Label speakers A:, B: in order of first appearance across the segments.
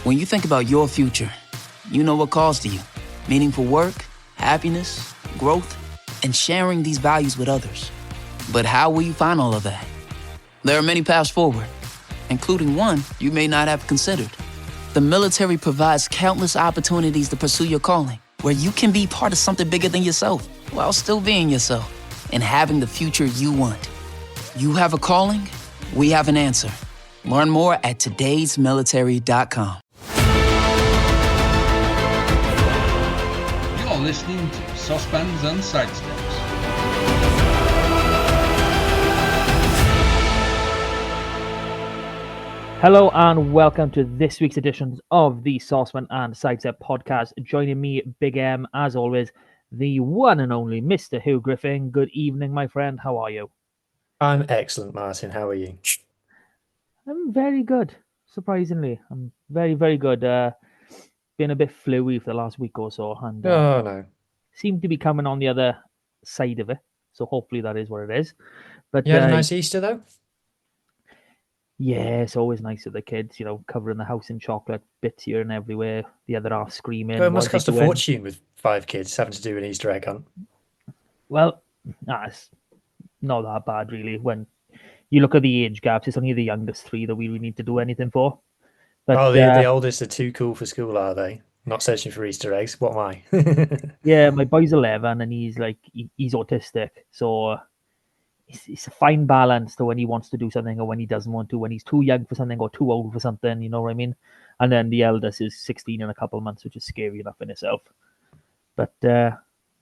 A: When you think about your future, you know what calls to you. Meaningful work, happiness, growth, and sharing these values with others. But how will you find all of that? There are many paths forward, including one you may not have considered. The military provides countless opportunities to pursue your calling, where you can be part of something bigger than yourself, while still being yourself, and having the future you want. You have a calling, we have an answer. Learn more at todaysmilitary.com.
B: You're listening to Saucepans and Sidesteps.
C: Hello and welcome to this week's edition of the Saucepan and Sidestep podcast. Joining me, Big M, as always, the one and only Mr. Hugh Griffin. Good evening, my friend. How are you?
D: I'm excellent, Martin. How are you?
C: I'm very good, surprisingly. I'm very, very good. Been a bit fluey for the last week or so, and
D: Oh, no.
C: seem to be coming on the other side of it. So hopefully that is what it is. But
D: You had a nice Easter, though?
C: yeah, it's always nice with the kids, covering the house in chocolate, bits here and everywhere, the other half screaming.
D: Well, it must
C: "What are
D: cost a
C: you doing?"
D: fortune with 5 kids having to do an Easter egg hunt.
C: Well, it's not that bad, really. When you look at the age gaps, it's only the youngest 3 that we really need to do anything for. But
D: The oldest are too cool for school, are they? Not searching for Easter eggs. What am I?
C: yeah, my boy's 11 and he's he's autistic, so it's a fine balance to when he wants to do something or when he doesn't want to, when he's too young for something or too old for something, you know what I mean? And then the eldest is 16 in a couple of months, which is scary enough in itself. But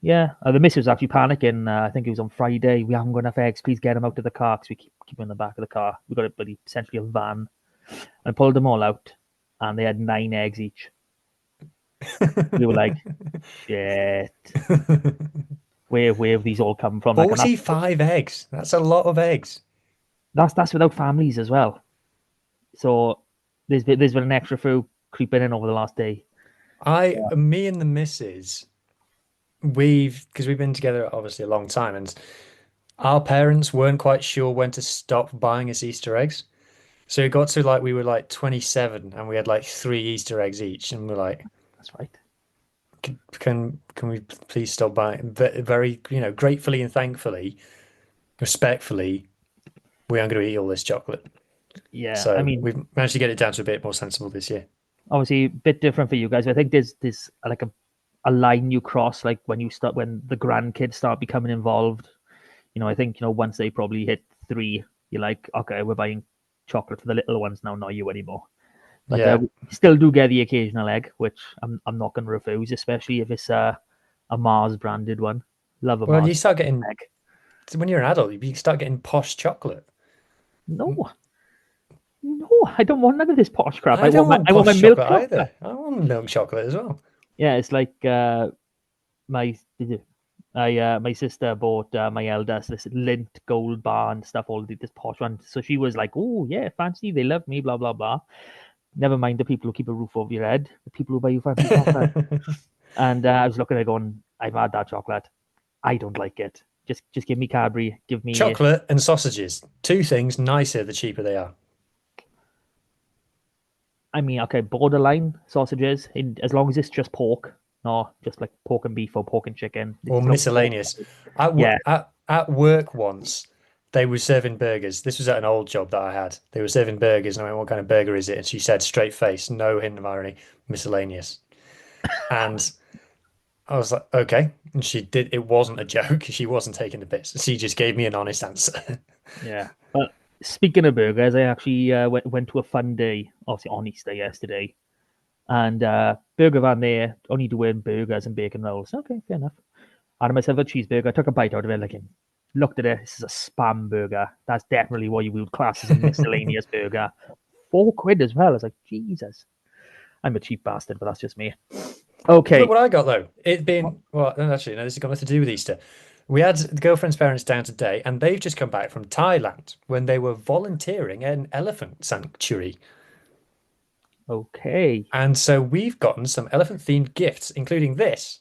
C: yeah, the missus was actually panicking. I think it was on Friday. We haven't got enough eggs. Please get them out of the car, because we keep them in the back of the car. We got essentially a van. I pulled them all out, and they had 9 eggs each. We were like, shit. Where have these all come from?
D: 45 eggs. That's a lot of eggs.
C: That's without families as well. So there's been an extra few creeping in over the last day.
D: Me and the missus, because we've been together obviously a long time, and our parents weren't quite sure when to stop buying us Easter eggs. So it got to we were 27 and we had 3 Easter eggs each, and we're like,
C: that's right.
D: Can we please stop buying? Very, gratefully and thankfully, respectfully, we aren't going to eat all this chocolate.
C: Yeah,
D: so
C: I mean,
D: we've managed to get it down to a bit more sensible this year.
C: Obviously, a bit different for you guys. I think there's a line you cross, when the grandkids start becoming involved. I think once they probably hit 3, you're like, okay, we're buying chocolate for the little ones now, not you anymore. But
D: yeah,
C: we still do get the occasional egg, which I'm not going to refuse, especially if it's a Mars branded one. Love a Mars.
D: Well, you start getting
C: egg.
D: When you're an adult, you start getting posh chocolate.
C: No, I don't want none of this posh crap.
D: I want my milk chocolate either. I want milk chocolate as well.
C: Yeah, it's like my sister bought my eldest this Lindt gold bar and stuff, all this posh one. So she was like, "Oh yeah, fancy. They love me." Blah blah blah. Never mind the people who keep a roof over your head, the people who buy you fancy chocolate. And I was looking at it going, I've had that chocolate. I don't like it. Just give me Cadbury. Give me
D: chocolate and sausages. 2 things nicer the cheaper they are.
C: I mean, okay, borderline sausages, as long as it's just pork, no, just like pork and beef or pork and chicken.
D: Or miscellaneous. At work once, they were serving burgers. This was at an old job that I had. They were serving burgers, and I went, "What kind of burger is it?" And she said, straight face, no hint of irony, miscellaneous. And I was like, okay. And she did. It wasn't a joke. She wasn't taking the piss. She just gave me an honest answer.
C: Yeah. But speaking of burgers, I actually went to a fun day, obviously on Easter yesterday. And burger van there, only doing burgers and bacon rolls. Okay, fair enough. I had myself a cheeseburger. I took a bite out of it, looked at it. This is a spam burger. That's definitely what you would class as a miscellaneous burger. £4 as well. I was like, Jesus. I'm a cheap bastard, but that's just me. Okay.
D: Look what I got though. It being this has got nothing to do with Easter. We had the girlfriend's parents down today, and they've just come back from Thailand when they were volunteering at an elephant sanctuary.
C: Okay.
D: And so we've gotten some elephant-themed gifts, including this.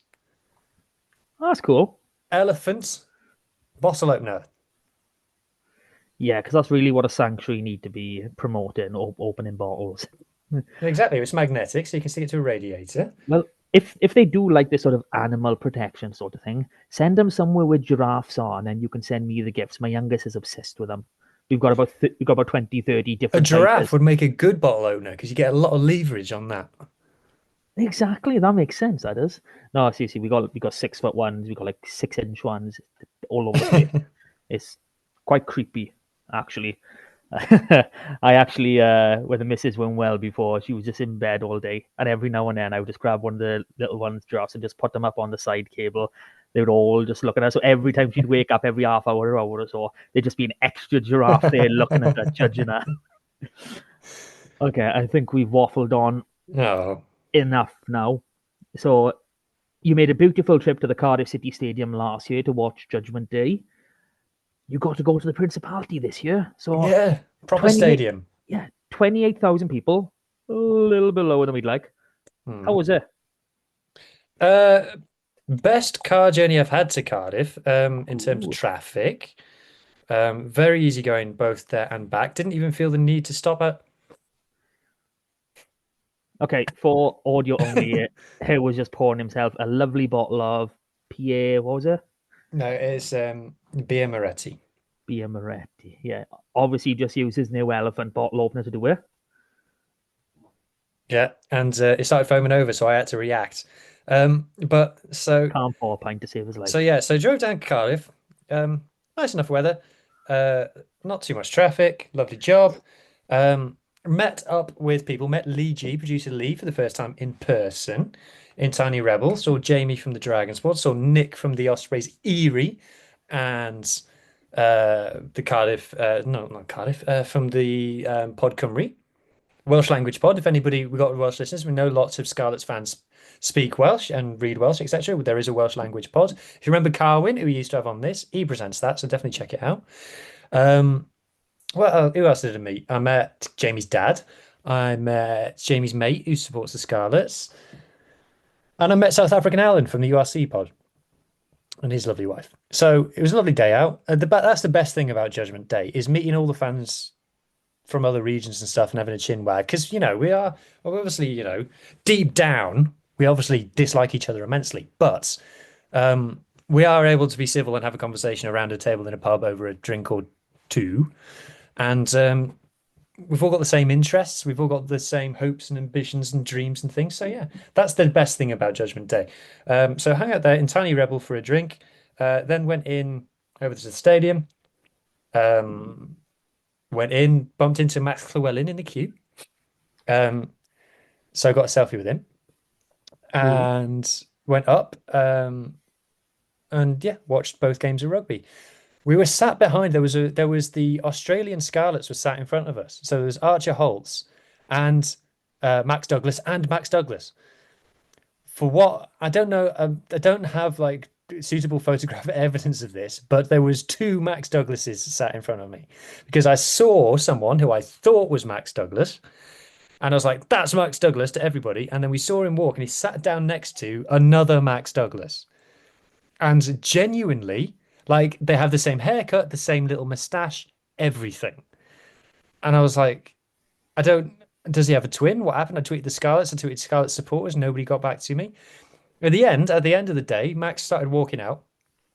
C: Oh, that's cool.
D: Elephant bottle opener.
C: Yeah, because that's really what a sanctuary need to be promoting, opening bottles.
D: Exactly. It's magnetic, so you can stick it to a radiator.
C: Well, if they do like this sort of animal protection sort of thing, send them somewhere where giraffes are, and then you can send me the gifts. My youngest is obsessed with them. We've got about 20, 30
D: A
C: different
D: giraffe
C: tigers.
D: would make a good bottle opener because you get a lot of leverage on that.
C: Exactly, that makes sense. That does. No, seriously, we got 6 foot ones. We got like 6 inch ones all over the place. It's quite creepy, actually. I actually, when the missus went well before, she was just in bed all day, and every now and then I would just grab one of the little ones, giraffes, and just put them up on the side cable. They would all just look at her. So every time she'd wake up, every half hour or so, there'd just be an extra giraffe there looking at her, judging her. Okay, I think we've waffled on
D: Oh,
C: enough now. So you made a beautiful trip to the Cardiff City Stadium last year to watch Judgment Day. You got to go to the Principality this year. So
D: yeah, proper
C: 28,
D: stadium.
C: yeah, 28,000 people, a little bit lower than we'd like. How
D: Hmm.
C: was it?
D: Uh, Best car journey I've had to Cardiff, in terms of
C: Ooh.
D: traffic. Very easy going both there and back. Didn't even feel the need to stop at.
C: Okay, for audio only, he was just pouring himself a lovely bottle of Pierre, what was it?
D: No, it's Beer Moretti.
C: Beer Moretti. Yeah, obviously just used his new elephant bottle opener to do it.
D: Yeah, and it started foaming over, so I had to react. But
C: Can't pour a pint to save his
D: so
C: life.
D: yeah, so drove down to Cardiff. Nice enough weather. Uh, Not too much traffic. Lovely job. Met up with people. Met Lee G, producer Lee, for the first time in person in Tiny Rebel. Saw Jamie from the Dragon Squad. Saw Nick from the Ospreys Erie, and the Cardiff. No, not Cardiff. From the Pod Cymru. Welsh language pod. If anybody, we got Welsh listeners, we know lots of Scarlets fans speak Welsh and read Welsh, etc. There is a Welsh language pod. If you remember Carwyn, who we used to have on this, he presents that, so definitely check it out. Um, well, who else did I meet? I met Jamie's dad. I met Jamie's mate who supports the Scarlets, and I met South African Alan from the URC pod and his lovely wife. So it was a lovely day out. That's the best thing about Judgment Day is meeting all the fans from other regions and stuff and having a chin wag because we're obviously deep down we obviously dislike each other immensely, but we are able to be civil and have a conversation around a table in a pub over a drink or two, and we've all got the same interests, we've all got the same hopes and ambitions and dreams and things. So yeah, that's the best thing about Judgment Day. So hang out there in Tiny Rebel for a drink, then went in over to the stadium. um Went in, bumped into Max Llewellyn in the queue. Um, so got a selfie with him
C: Cool.
D: and went up, and yeah, watched both games of rugby. We were sat behind. There was the Australian Scarlets were sat in front of us. So there was Archer Holtz and Max Douglas and Max Douglas. For what I don't know, I don't have like suitable photographic evidence of this, but there was two Max Douglases sat in front of me because I saw someone who I thought was Max Douglas, and I was like, "That's Max Douglas" to everybody, and then we saw him walk, and he sat down next to another Max Douglas, and genuinely, like they have the same haircut, the same little mustache, everything, and I was like, "I don't." Does he have a twin? What happened? I tweeted the Scarlets. I tweeted Scarlet supporters. Nobody got back to me. At the end of the day, Max started walking out.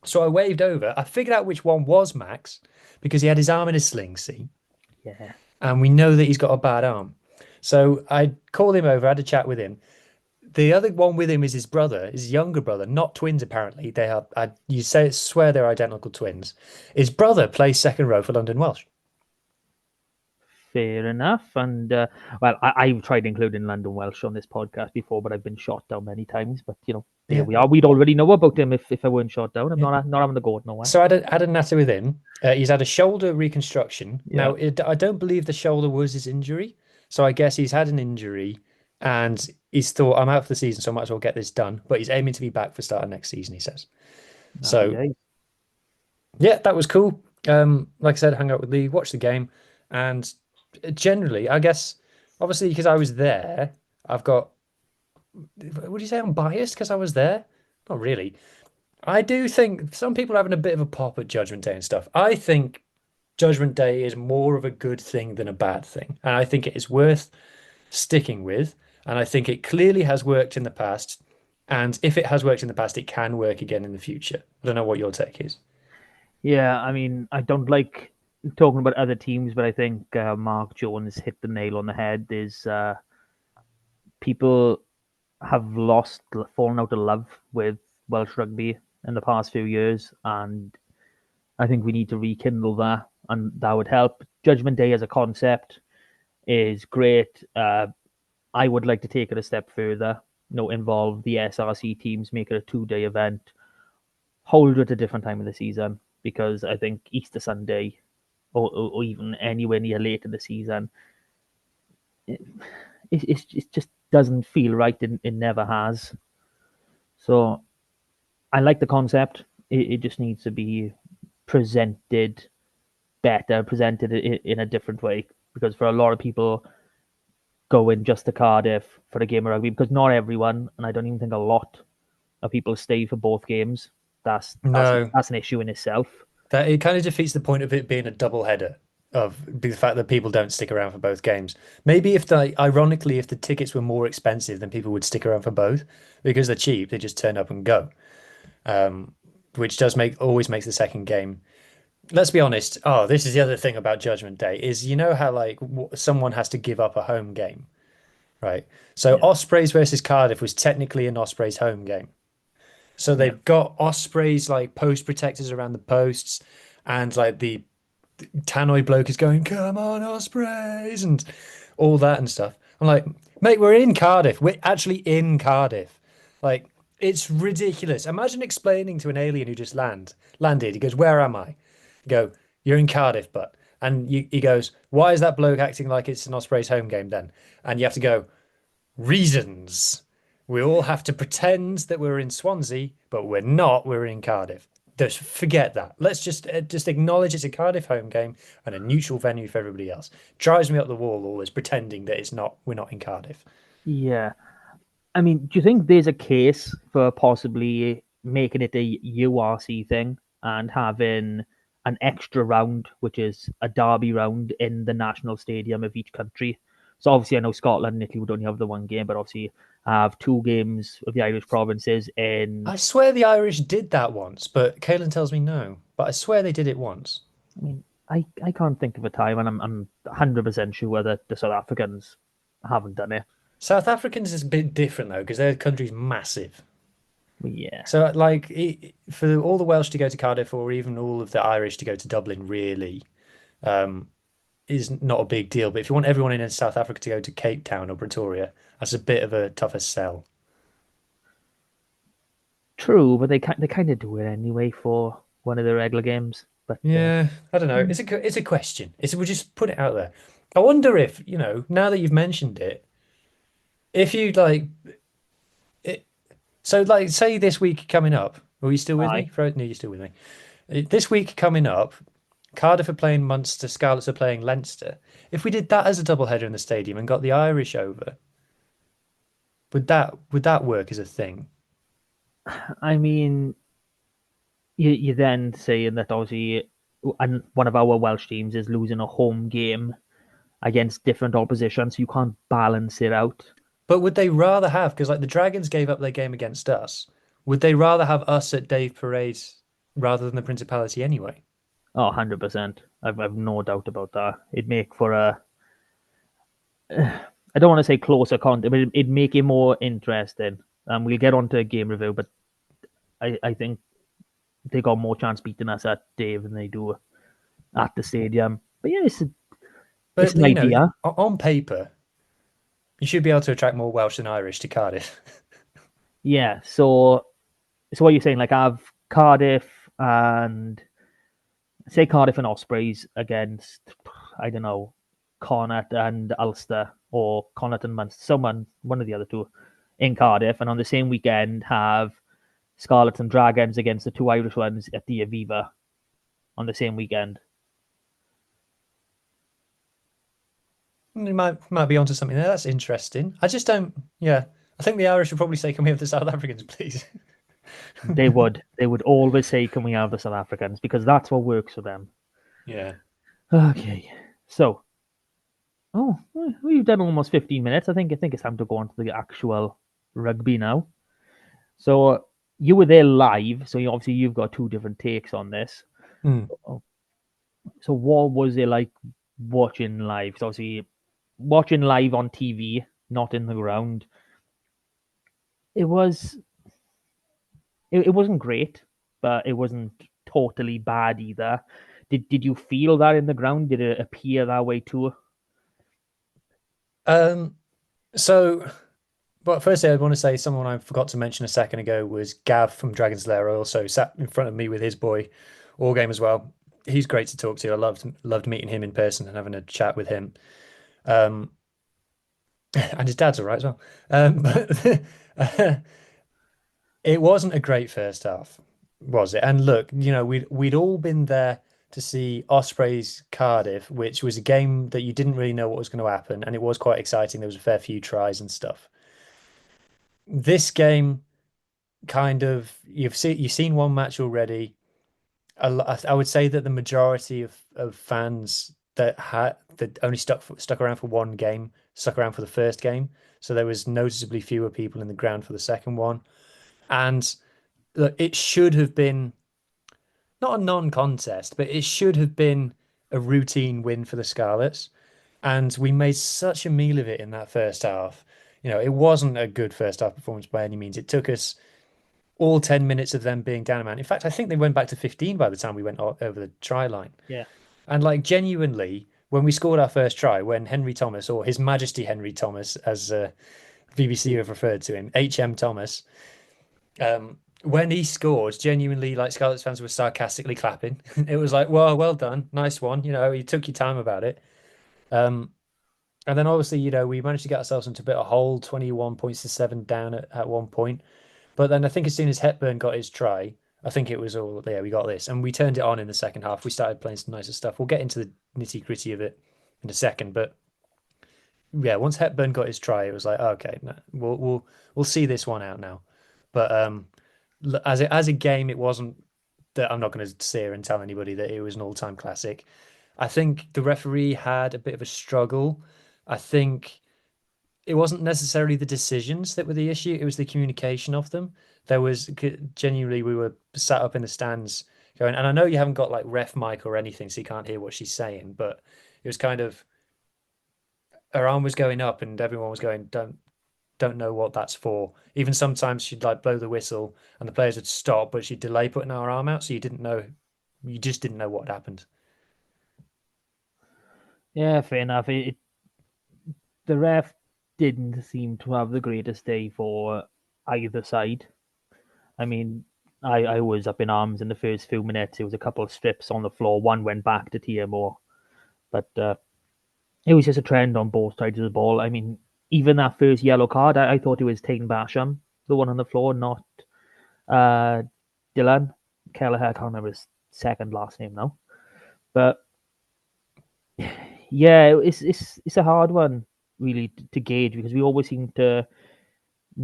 D: So I waved over. I figured out which one was Max because he had his arm in a sling, see?
C: Yeah.
D: And we know that he's got a bad arm. So I called him over, had a chat with him. The other one with him is his brother, his younger brother, not twins apparently. They are, swear they're identical twins. His brother plays second row for London Welsh.
C: Fair enough. And well, I've tried including London Welsh on this podcast before, but I've been shot down many times. But there
D: Yeah,
C: we are. We'd already know about him if I weren't shot down. I'm
D: yeah.
C: not having to go nowhere.
D: So I had a natter with him. He's had a shoulder reconstruction.
C: Yeah.
D: Now, I don't believe the shoulder was his injury. So I guess he's had an injury and he's thought, I'm out for the season, so I might as well get this done. But he's aiming to be back for start of next season, he says.
C: Happy
D: So
C: days.
D: yeah, that was cool. Like I said, hung out with Lee, watched the game, and generally, I guess, obviously, because I was there, I've got, would you say I'm biased because I was there? Not really. I do think some people are having a bit of a pop at Judgment Day and stuff. I think Judgment Day is more of a good thing than a bad thing. And I think it is worth sticking with, and I think it clearly has worked in the past. And if it has worked in the past, it can work again in the future. I don't know what your take is.
C: Yeah, I mean, I don't like talking about other teams, but I think Mark Jones hit the nail on the head. Is people have fallen out of love with Welsh rugby in the past few years, and I think we need to rekindle that, and that would help. Judgment Day as a concept is great. I would like to take it a step further. Involve the SRC teams, make it a 2-day event, hold it at a different time of the season, because I think Easter Sunday or even anywhere near late in the season, it just doesn't feel right. It never has. So I like the concept. It just needs to be presented better, presented in a different way. Because for a lot of people going just to Cardiff for a game of rugby, because not everyone, and I don't even think a lot of people stay for both games.
D: No,
C: That's an issue in itself.
D: that it kind of defeats the point of it being a double header of the fact that people don't stick around for both games. Maybe ironically, if the tickets were more expensive, then people would stick around for both because they're cheap. They just turn up and go, which always makes the second game. Let's be honest. Oh, this is the other thing about Judgment Day is how like someone has to give up a home game, right? So
C: Yeah,
D: Ospreys versus Cardiff was technically an Ospreys home game. So
C: yeah,
D: they've got Ospreys like post protectors around the posts, and like the tannoy bloke is going, "Come on, Ospreys," and all that and stuff. I'm like, mate, we're in Cardiff. We're actually in Cardiff. Like, it's ridiculous. Imagine explaining to an alien who just landed. He goes, "Where am I?" You go, "You're in Cardiff, but." And he goes, "Why is that bloke acting like it's an Ospreys home game then?" And you have to go, "Reasons. We all have to pretend that we're in Swansea, but we're not. We're in Cardiff." Just forget that. Let's just acknowledge it's a Cardiff home game and a neutral venue for everybody else. Drives me up the wall always pretending that we're not in Cardiff.
C: yeah. I mean, do you think there's a case for possibly making it a URC thing and having an extra round, which is a derby round in the national stadium of each country? So obviously, I know Scotland and Italy would only have the one game, but obviously have two games of the Irish provinces in.
D: I swear the Irish did that once, but Caelan tells me no. But I swear they did it once.
C: I mean, I can't think of a time, and I'm 100% sure that the South Africans haven't done it.
D: South Africans is a bit different though, because their country's massive.
C: But yeah,
D: So like for all the Welsh to go to Cardiff or even all of the Irish to go to Dublin, really, is not a big deal. But if you want everyone in South Africa to go to Cape Town or Pretoria, that's a bit of a tougher sell.
C: true, but they kind of do it anyway for one of the regular games. But
D: Yeah, I don't know. It's a question. We'll just put it out there. I wonder if, now that you've mentioned it, if you like it, so like say this week coming up, are you still with me?
C: aye,
D: No, you're still with me. This week coming up, Cardiff are playing Munster, Scarlets are playing Leinster. If we did that as a double header in the stadium and got the Irish over, would that work as a thing?
C: I mean, you then saying that obviously, and one of our Welsh teams is losing a home game against different opposition, so you can't balance it out.
D: But would they rather have, because like the Dragons gave up their game against us, would they rather have us at Dave Parade rather than the Principality anyway?
C: Oh, 100%. I've no doubt about that. It'd make for a, I don't want to say closer content, but it'd make it more interesting. We'll get on to game review, but I think they got more chance beating us at Dave than they do at the stadium. But yeah, it's
D: But
C: an idea.
D: on paper, you should be able to attract more Welsh than Irish to Cardiff.
C: Yeah, so what you're saying, like have Cardiff and say Cardiff and Ospreys against, I don't know, Connacht and Ulster or Connacht and Munster, one of the other two in Cardiff, and on the same weekend have Scarlets and Dragons against the two Irish ones at the Aviva on the same weekend.
D: You might be onto something there. That's interesting. I just don't. Yeah, I think the Irish would probably say, "Can we have the South Africans, please?"
C: They would always say, "Can we have the South Africans?" Because that's what works for them.
D: Yeah.
C: Okay, so Oh, we've done almost 15 minutes. I think it's time to go on to the actual rugby now. So you were there live, so obviously you've got two different takes on this. Oh, so what was it like watching live? So obviously watching live on TV, not in the ground. It was it wasn't great, but it wasn't totally bad either. Did you feel that in the ground? Did it appear that way too?
D: So, but firstly, I want to say someone I forgot to mention a second ago was Gav from Dragon's Lair. I also sat in front of me with his boy all game as well. He's great to talk to. I loved meeting him in person and having a chat with him. Um, and his dad's all right as well. But it wasn't a great first half, was it? And look, we'd all been there to see Ospreys Cardiff, which was a game that you didn't really know what was going to happen, and it was quite exciting. There was a fair few tries and stuff. This game, kind of, you've seen one match already. I would say that the majority of fans that only stuck around for one game stuck around for the first game, so there was noticeably fewer people in the ground for the second one. And look, it should have been not a non-contest, but it should have been a routine win for the Scarlets. And we made such a meal of it in that first half. It wasn't a good first half performance by any means. It took us all 10 minutes of them being down a man. In fact, I think they went back to 15 by the time we went over the try line.
C: Yeah.
D: And like genuinely, when we scored our first try, when Henry Thomas, or His Majesty Henry Thomas, as BBC have referred to him, HM Thomas, when he scored, genuinely, like Scarlets fans were sarcastically clapping. It was like, well done, nice one. You took your time about it. Um, and then obviously, we managed to get ourselves into a bit of a hole, 21 points to 7 down at one point. But then I think as soon as Hepburn got his try, I think it was all, yeah, we got this. And we turned it on in the second half. We started playing some nicer stuff. We'll get into the nitty gritty of it in a second. But yeah, once Hepburn got his try, it was like, okay, no, we'll see this one out now. But as a game, it wasn't that. I'm not going to sit here and tell anybody that it was an all-time classic. I think the referee had a bit of a struggle. I think it wasn't necessarily the decisions that were the issue, it was the communication of them. There was genuinely, we were sat up in the stands going, and I know you haven't got like ref mic or anything, so you can't hear what she's saying, but it was kind of, her arm was going up and everyone was going, don't know what that's for. Even sometimes she'd like blow the whistle and the players would stop, but she'd delay putting her arm out, so you just didn't know what happened.
C: Yeah, fair enough. The ref didn't seem to have the greatest day for either side. I mean, I was up in arms in the first few minutes. There was a couple of strips on the floor. One went back to TMO, but it was just a trend on both sides of the ball. I mean, even that first yellow card, I thought it was Tain Basham, the one on the floor, not Dylan Kelleher. I can't remember his second last name now, but yeah, it's a hard one really to gauge because we always seem to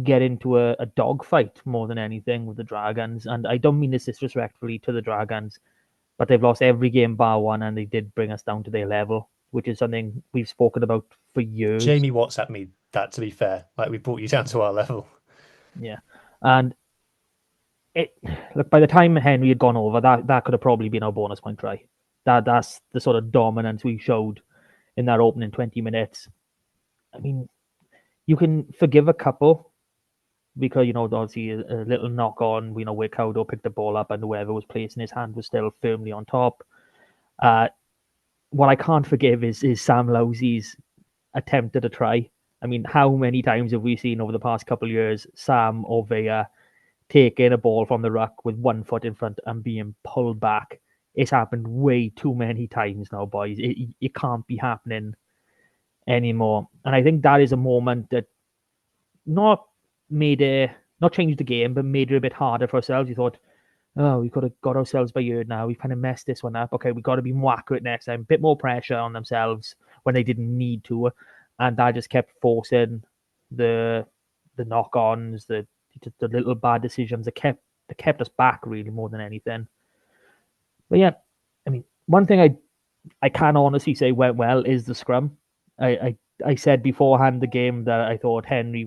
C: get into a dogfight more than anything with the Dragons. And I don't mean this disrespectfully to the Dragons, but they've lost every game bar one, and they did bring us down to their level, which is something we've spoken about for years.
D: Jamie WhatsApped me that, to be fair. Like, we brought you down to our level.
C: Yeah. And look, by the time Henry had gone over, that could have probably been our bonus point try. That's the sort of dominance we showed in that opening 20 minutes. I mean, you can forgive a couple because, obviously a little knock on, where Cowdo picked the ball up and whoever was placing his hand was still firmly on top. What I can't forgive is Sam Lowsey's attempt at a try. I mean, how many times have we seen over the past couple of years Sam or Villa taking a ball from the ruck with one foot in front and being pulled back? It's happened way too many times now, boys. It can't be happening anymore. And I think that is a moment that not changed the game, but made it a bit harder for ourselves. We thought, oh, we could have got ourselves by ear now. We've kind of messed this one up. Okay, we got to be more accurate next time. A bit more pressure on themselves when they didn't need to, and that just kept forcing the knock-ons, the little bad decisions that kept us back really more than anything. But yeah, I mean, one thing I can honestly say went well is the scrum. I said beforehand the game that I thought Henry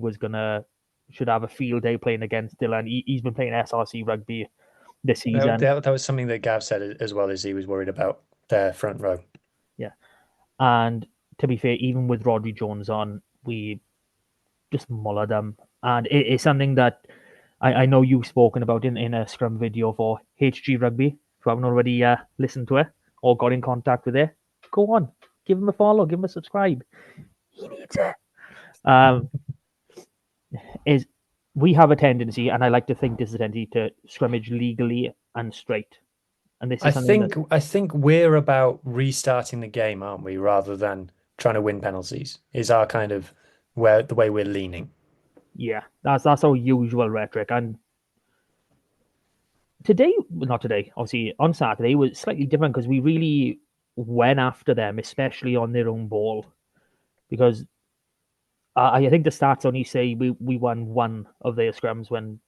C: should have a field day playing against Dylan. He's been playing SRC rugby this season.
D: That was something that Gav said as well, as he was worried about their front row.
C: Yeah. And to be fair, even with Rodri Jones on, we just mullered them. And it's something that I know you've spoken about in a scrum video for HG Rugby. If you haven't already listened to it or got in contact with it, go on. Give him a follow, give him a subscribe. He needs it. Is we have a tendency, and I like to think this is a tendency to scrimmage legally and straight. And this is
D: I think we're about restarting the game, aren't we? Rather than trying to win penalties, is our kind of the way we're leaning.
C: Yeah, that's our usual rhetoric. And not today, obviously on Saturday was slightly different because we really went after them, especially on their own ball, because I think the stats only say we won one of their scrums when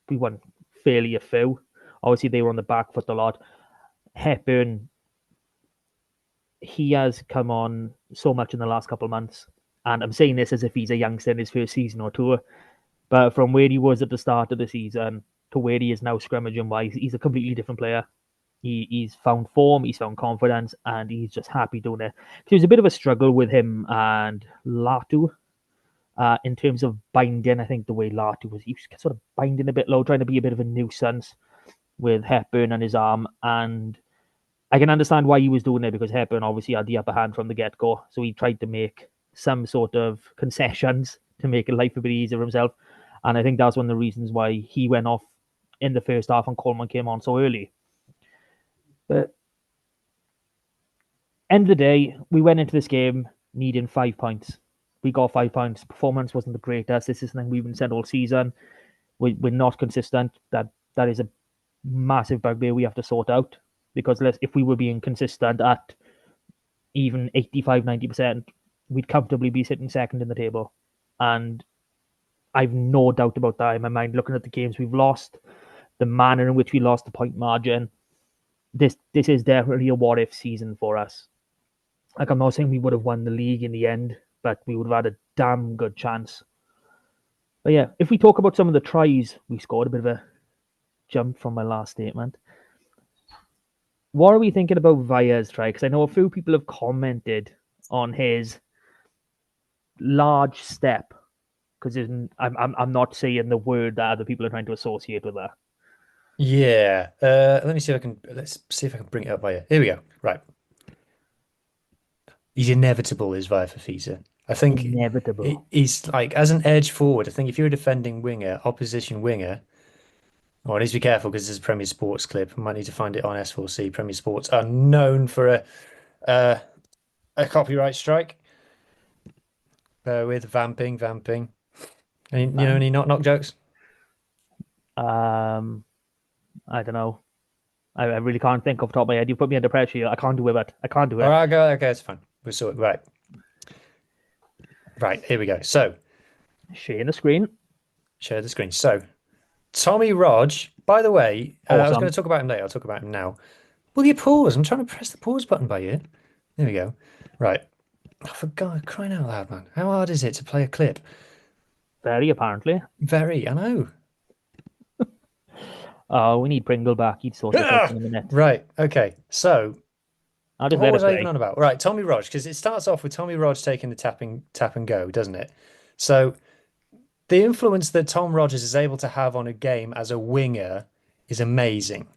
C: we won fairly a few. Obviously, they were on the back foot a lot. Hepburn, he has come on so much in the last couple of months. And I'm saying this as if he's a youngster in his first season or two. But from where he was at the start of the season to where he is now scrimmaging wise, he's a completely different player. He's found form, he's found confidence, and he's just happy doing it. There was a bit of a struggle with him and Latu in terms of binding. I think the way Latu was, he was sort of binding a bit low, trying to be a bit of a nuisance with Hepburn on his arm. And I can understand why he was doing it, because Hepburn obviously had the upper hand from the get-go. So he tried to make some sort of concessions to make life a bit easier for himself. And I think that's one of the reasons why he went off in the first half and Coleman came on so early. But end of the day, we went into this game needing 5 points. We got 5 points. Performance wasn't the greatest. This is something we've been said all season. We're not consistent. That is a massive bugbear we have to sort out, because if we were being consistent at even 85, 90%, we'd comfortably be sitting second in the table. And I've no doubt about that in my mind, looking at the games we've lost, the manner in which we lost the point margin. This is definitely a what-if season for us. Like, I'm not saying we would have won the league in the end, but we would have had a damn good chance. But yeah, if we talk about some of the tries we scored, a bit of a jump from my last statement. What are we thinking about Vaya's try? Because I know a few people have commented on his large step. Because I'm not saying the word that other people are trying to associate with that.
D: Yeah. Let's see if I can bring it up Vaya. Here we go. Right. He's inevitable, is Vaya Fafita. I think
C: inevitable.
D: He's like, as an edge forward, I think if you're a defending winger, opposition winger, I need to be careful because this is a Premier Sports clip. I might need to find it on S4C. Premier Sports are known for a copyright strike. With vamping. You know any knock jokes?
C: I don't know. I really can't think off the top of my head. You put me under pressure here. I can't do it.
D: All right, go. Okay, it's fine. We'll sort it. Right, here we go. So,
C: share the screen.
D: Share the screen. So, Tommy Rog, by the way,
C: awesome.
D: I was going to talk about him later. I'll talk about him now. Will you pause? I'm trying to press the pause button by you. There we go. Right. Oh, for God, crying out loud, man. How hard is it to play a clip?
C: Very, apparently.
D: Very, I know.
C: Oh, we need Pringle back. He'd sort it out in a minute.
D: Right, okay. So,
C: what
D: was I even on about? Right, Tommy Rog, because it starts off with Tommy Rog taking the tap and go, doesn't it? So, the influence that Tom Rogers is able to have on a game as a winger is amazing.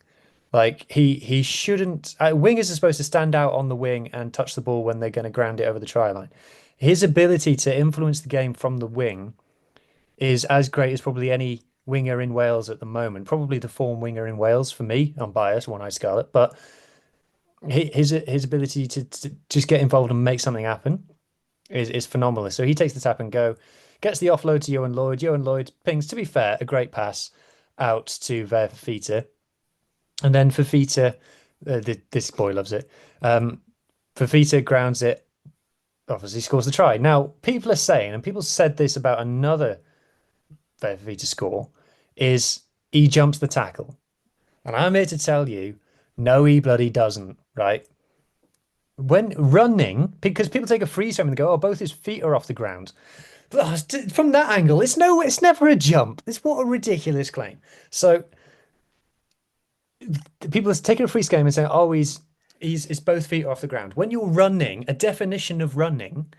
D: Like, he shouldn't... wingers are supposed to stand out on the wing and touch the ball when they're going to ground it over the try line. His ability to influence the game from the wing is as great as probably any winger in Wales at the moment. Probably the form winger in Wales for me. I'm biased, One Eye Scarlet. But his ability to just get involved and make something happen is phenomenal. So he takes the tap and go, gets the offload to Johan Lloyd. Johan Lloyd pings, to be fair, a great pass out to Fafita. And then Fafita, this boy loves it. Fafita grounds it, obviously scores the try. Now, people are saying, and people said this about another Fafita score, is he jumps the tackle. And I'm here to tell you, no, he bloody doesn't, right? when running, because people take a freeze frame and they go, "Oh, both his feet are off the ground." From that angle, it's never a jump. It's what a ridiculous claim. So people are taking a freeze game and saying, "Oh, he's both feet off the ground." When you're running, a definition of running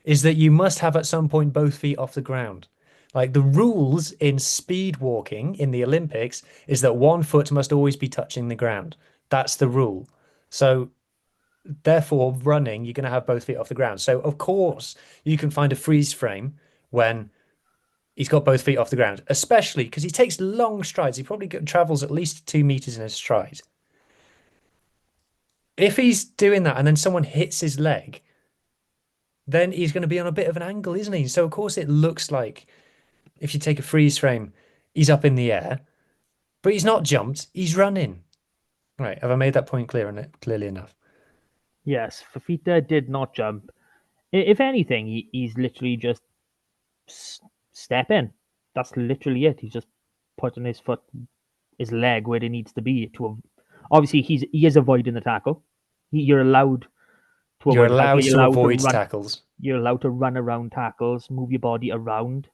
D: is that you must have at some point both feet off the ground. Like the rules in speed walking in the Olympics is that one foot must always be touching the ground. That's the rule. So therefore, running, you're going to have both feet off the ground. So of course, you can find a freeze frame when he's got both feet off the ground, especially because he takes long strides. He probably travels at least 2 meters in a stride. If he's doing that and then someone hits his leg, then he's going to be on a bit of an angle, isn't he? So of course it looks like if you take a freeze frame, he's up in the air, but he's not jumped. He's running. Right? Have I made that point clearly enough?
C: Yes, Fafita did not jump. If anything, he's literally just step in. That's literally it. He's just putting his leg where it needs to be. Obviously, he is avoiding the tackle. You're allowed to
D: You're
C: avoid the tackle.
D: allowed
C: You're
D: to
C: allowed
D: avoid
C: to run.
D: tackles.
C: You're allowed to run around tackles, move your body around.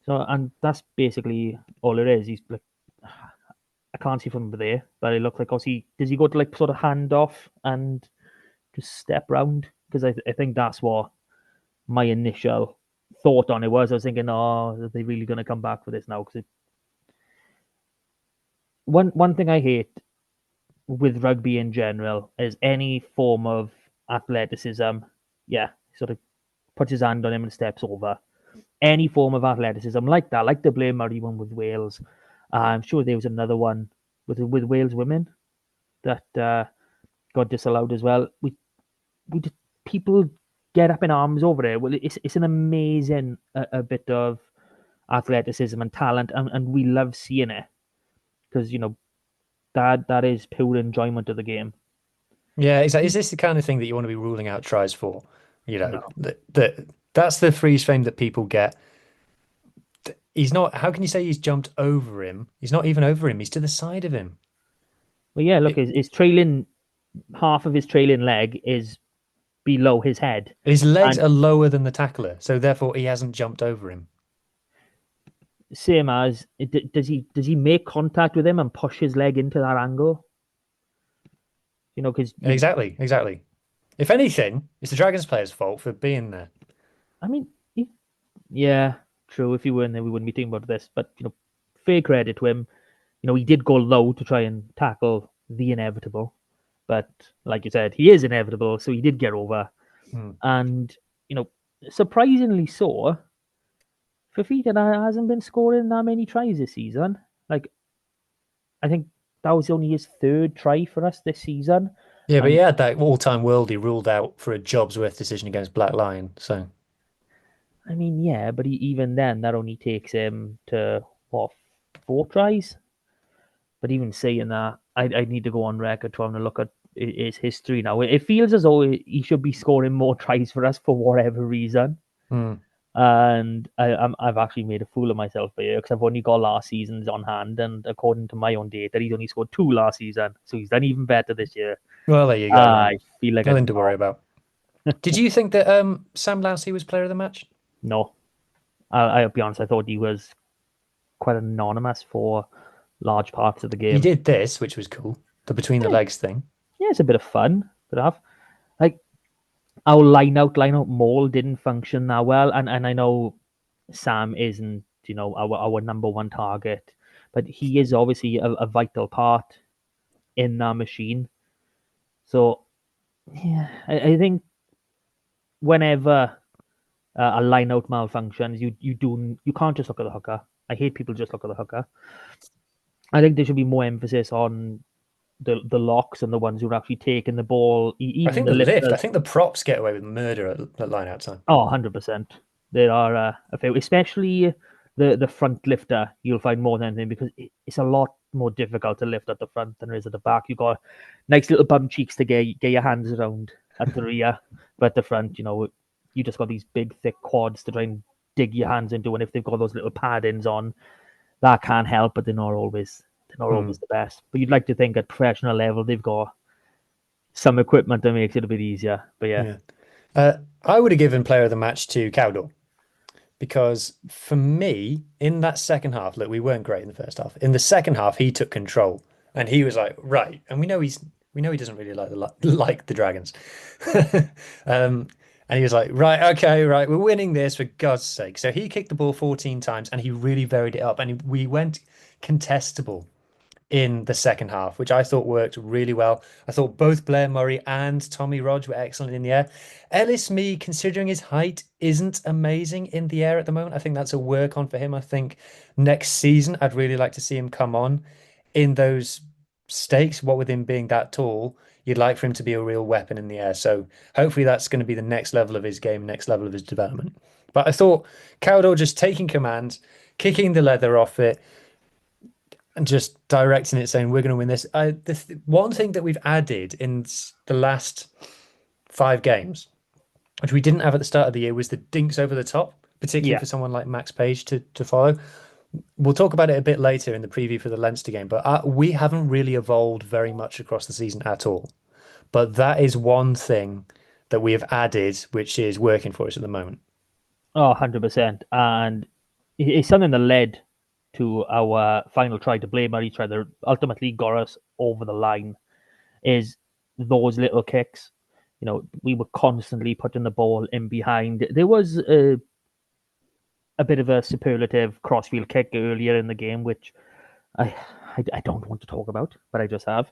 C: So, and that's basically all it is. He's like, I can't see from there, but it looks like, does he go to like sort of hand off and just step round? Because I think that's what my initial thought on it was. I was thinking, oh, are they really going to come back for this now? Because one thing I hate with rugby in general is any form of athleticism. Yeah, sort of puts his hand on him and steps over. Any form of athleticism like that, like the Blair Murray one with Wales. I'm sure there was another one with Wales women that got disallowed as well. We just, people get up in arms over it. Well, it's an amazing a bit of athleticism and talent, and we love seeing it because that is pure enjoyment of the game.
D: Yeah, exactly. Is this the kind of thing that you want to be ruling out tries for? You know,
C: No,
D: that's the freeze frame that people get. He's not. How can you say he's jumped over him? He's not even over him. He's to the side of him.
C: well, yeah. Look,
D: It,
C: his trailing half of his trailing leg is below his head,
D: his legs
C: and
D: are lower than the tackler, so therefore he hasn't jumped over him.
C: same as does he make contact with him and push his leg into that angle? Because
D: Exactly, exactly. If anything, it's the Dragons player's fault for being there.
C: I mean, yeah, true. If he weren't there, we wouldn't be thinking about this. But fair credit to him. He did go low to try and tackle the inevitable, but like you said, he is inevitable, so he did get over.
D: Hmm.
C: And surprisingly so, Fafita hasn't been scoring that many tries this season. Like, I think that was only his third try for us this season.
D: Yeah, but
C: And
D: he had that all-time worldie ruled out for a job's worth decision against Black Lion. So
C: I mean, yeah, but even then, that only takes him to what, 4 tries? But even saying that, I need to go on record trying to look at his history now. It feels as though he should be scoring more tries for us for whatever reason.
D: hmm.
C: And I've actually made a fool of myself here because I've only got last season's on hand, and according to my own data, he's only scored 2 last season, so he's done even better this year.
D: Well, there you go.
C: I feel like
D: Nothing to worry about. Did you think that Sam Lousy was player of the match?
C: No, I'll be honest. I thought he was quite anonymous for large parts of the game.
D: He did this, which was cool. The between the legs thing.
C: Yeah, it's a bit of fun to have. Like our line out maul didn't function that well, and I know Sam isn't our number one target, but he is obviously a vital part in that machine. So yeah, I think whenever a line out malfunctions, you can't just look at the hooker. I hate people just look at the hooker. I think there should be more emphasis on the locks and the ones who are actually taking the ball.
D: I
C: Even
D: think
C: the
D: the lift.
C: lifters.
D: I think the props get away with murder at line out time.
C: Oh, 100%. There are a few, especially the front lifter. You'll find more than anything because it's a lot more difficult to lift at the front than it is at the back. You got nice little bum cheeks to get your hands around at the rear, but at the front, you just got these big thick quads to try and dig your hands into. And if they've got those little paddings on, that can't help, but they're not always the best. But you'd like to think at professional level they've got some equipment that makes it a bit easier. But yeah.
D: I would have given player of the match to Cowdell because for me, in that second half, look, we weren't great in the first half. In the second half, he took control and he was like, right, and we know he doesn't really like the Dragons. And he was like, right, okay, right, we're winning this for God's sake. So he kicked the ball 14 times and he really varied it up and we went contestable in the second half, which I thought worked really well. I thought both Blair Murray and Tommy Rodge were excellent in the air. Ellis Mee, considering his height, isn't amazing in the air at the moment. I think that's a work on for him. I think next season, I'd really like to see him come on in those stakes. What with him being that tall, you'd like for him to be a real weapon in the air. So hopefully that's going to be the next level of his game, next level of his development. But I thought Cowdell just taking command, kicking the leather off it, and just directing it, saying we're going to win this. One thing that we've added in the last 5 games, which we didn't have at the start of the year, was the dinks over the top, particularly for someone like Max Page to follow. We'll talk about it a bit later in the preview for the Leinster game, but we haven't really evolved very much across the season at all. But that is one thing that we have added, which is working for us at the moment.
C: Oh, 100%. And it's something that led to our final try to blame each other, ultimately got us over the line, is those little kicks. You know, we were constantly putting the ball in behind. There was a bit of a superlative crossfield kick earlier in the game, which I don't want to talk about, but I just have.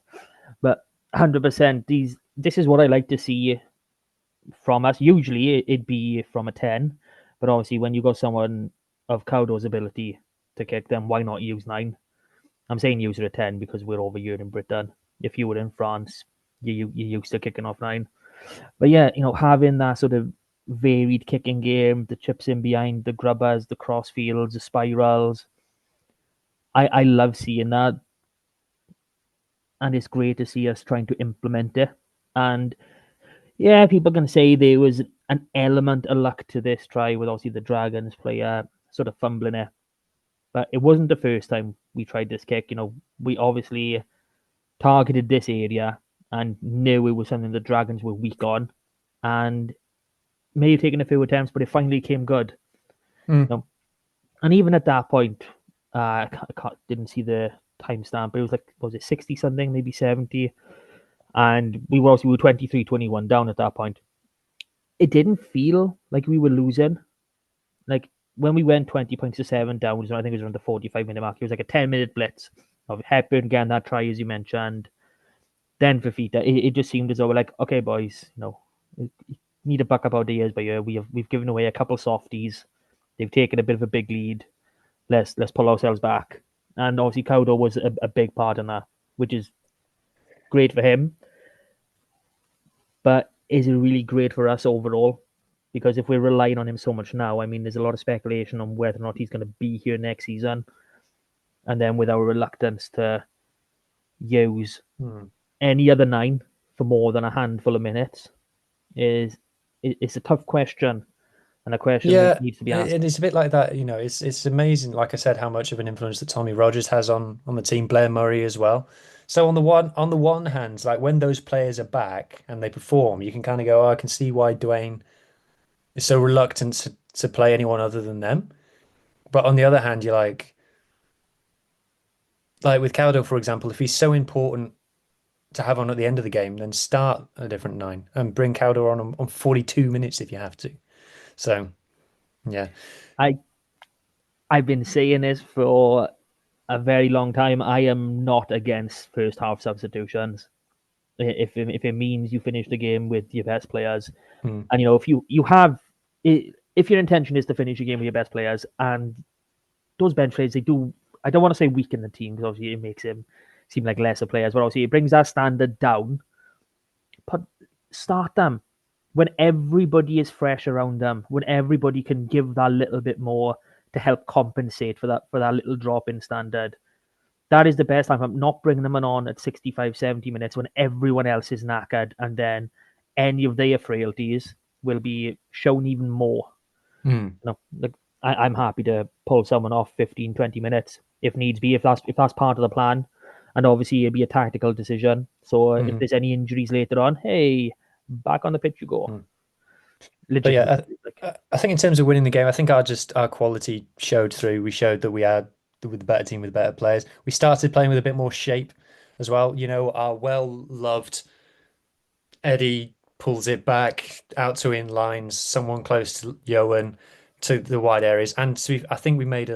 C: But 100%, this is what I like to see from us. Usually it'd be from a 10, but obviously when you got someone of Cowdell's ability to kick them, why not use 9? I'm saying use it at 10 because we're over here in Britain. If you were in France, you're used to kicking off 9. But yeah, you know, having that sort of varied kicking game, the chips in behind, the grubbers, the crossfields, the spirals. I love seeing that. And it's great to see us trying to implement it. And yeah, people can say there was an element of luck to this try with obviously the Dragons player sort of fumbling it. But it wasn't the first time we tried this kick. You know, we obviously targeted this area and knew it was something the Dragons were weak on. And may have taken a few attempts, but it finally came good. You know? And even at that point, I didn't see the timestamp, but it was like, was it 60 something, maybe 70? And we were 23-21 down at that point. It didn't feel like we were losing. Like when we went 20 points to 7 down, I think it was around the 45-minute mark. It was like a 10-minute blitz of Hepburn getting that try, as you mentioned. Then Fafita, it just seemed as though we're like, okay, boys, you know, we need to buck up our years by year. We've given away a couple softies. They've taken a bit of a big lead. Let's pull ourselves back. And obviously Cowdell was a big part in that, which is great for him. But is it really great for us overall? Because if we're relying on him so much now, I mean, there's a lot of speculation on whether or not he's going to be here next season. And then with our reluctance to use any other 9 for more than a handful of minutes, it's a tough question. And a question that needs to be asked.
D: And it's a bit like that, you know, it's amazing, like I said, how much of an influence that Tommy Rodgers has on the team, Blair Murray as well. So on the one hand, like when those players are back and they perform, you can kind of go, oh, I can see why Dwayne is so reluctant to play anyone other than them. But on the other hand, you're like with Cowdell, for example, if he's so important to have on at the end of the game, then start a different 9 and bring Cowdell on 42 minutes if you have to. So, yeah.
C: I've been saying this for a very long time. I am not against first half substitutions. If it means you finish the game with your best players, and you know if your intention is to finish your game with your best players, and those bench players, they do. I don't want to say weaken the team because obviously it makes him seem like lesser players, but obviously it brings that standard down. But start them when everybody is fresh around them, when everybody can give that little bit more to help compensate for that little drop in standard. That is the best time. I'm not bringing them on at 65, 70 minutes when everyone else is knackered, and then any of their frailties will be shown even more. You know, like I'm happy to pull someone off 15, 20 minutes if needs be, if that's part of the plan. and obviously it'll be a tactical decision. So if
D: Mhm.
C: there's any injuries later on, hey, back on the pitch you go.
D: But yeah,
C: Legitimately, like,
D: I think in terms of winning the game, I think our quality showed through. We showed that we had with the better team with better players. We started playing with a bit more shape as well. You know, our well-loved Eddie pulls it back out to in lines, someone close to Johan to the wide areas. And so I think we made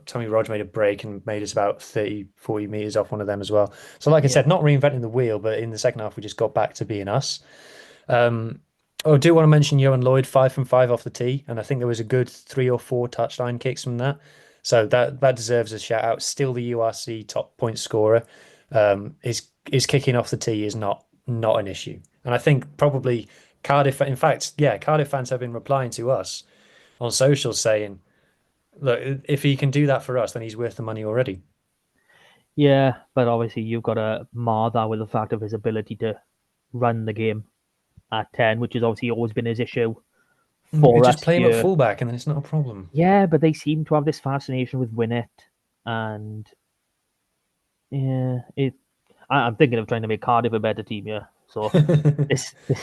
D: Tommy Rodge made a break and made us about 30, 40 meters off one of them as well. So like I said, not reinventing the wheel, but in the second half, we just got back to being us. I do want to mention Johan Lloyd, 5 from 5 off the tee, and I think there was a good 3 or 4 touchline kicks from that. So that deserves a shout out. Still the URC top point scorer. His kicking off the tee is not an issue. And I think probably Cardiff, in fact, yeah, Cardiff fans have been replying to us on social saying, look, if he can do that for us, then he's worth the money already.
C: yeah, but obviously you've got to mar that with the fact of his ability to run the game at 10, which has obviously always been his issue for
D: Just
C: us
D: play him at
C: here.
D: fullback and then it's not a problem.
C: Yeah, but they seem to have this fascination with Winnet, and yeah, I'm thinking of trying to make Cardiff a better team here. So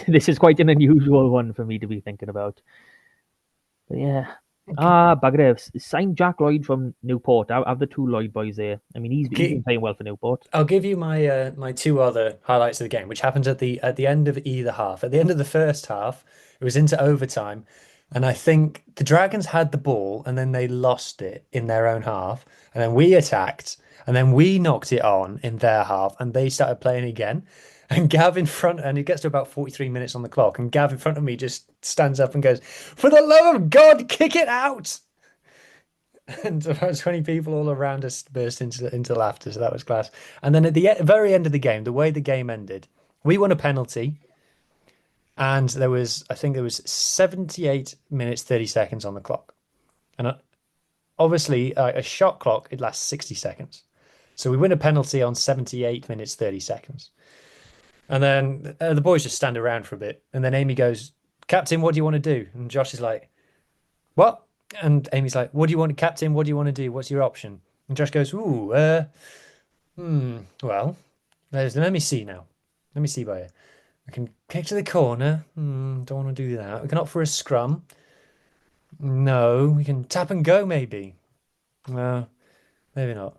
C: this is quite an unusual one for me to be thinking about. But yeah. Bugger it. Signed Jack Lloyd from Newport. I have the 2 Lloyd boys there. I mean, he's been playing well for Newport.
D: I'll give you my my 2 other highlights of the game, which happened at the end of either half. At the end of the first half, it was into overtime, and I think the Dragons had the ball, and then they lost it in their own half, and then we attacked, and then we knocked it on in their half, and they started playing again. And Gav in front, and it gets to about 43 minutes on the clock, and Gav in front of me just stands up and goes, "For the love of God, kick it out!" And about 20 people all around us burst into laughter. So that was class. And then at the very end of the game, the way the game ended, we won a penalty. And I think there was 78 minutes, 30 seconds on the clock. And obviously, a shot clock, it lasts 60 seconds. So we win a penalty on 78 minutes, 30 seconds. And then the boys just stand around for a bit. And then Amy goes, "Captain, what do you want to do?" And Josh is like, "What?" And Amy's like, "What do you want, Captain? What do you want to do? What's your option?" And Josh goes, "Ooh, well, let me see now. Let me see by here. I can kick to the corner. Don't want to do that. We can opt for a scrum. No, we can tap and go, maybe. No, maybe not.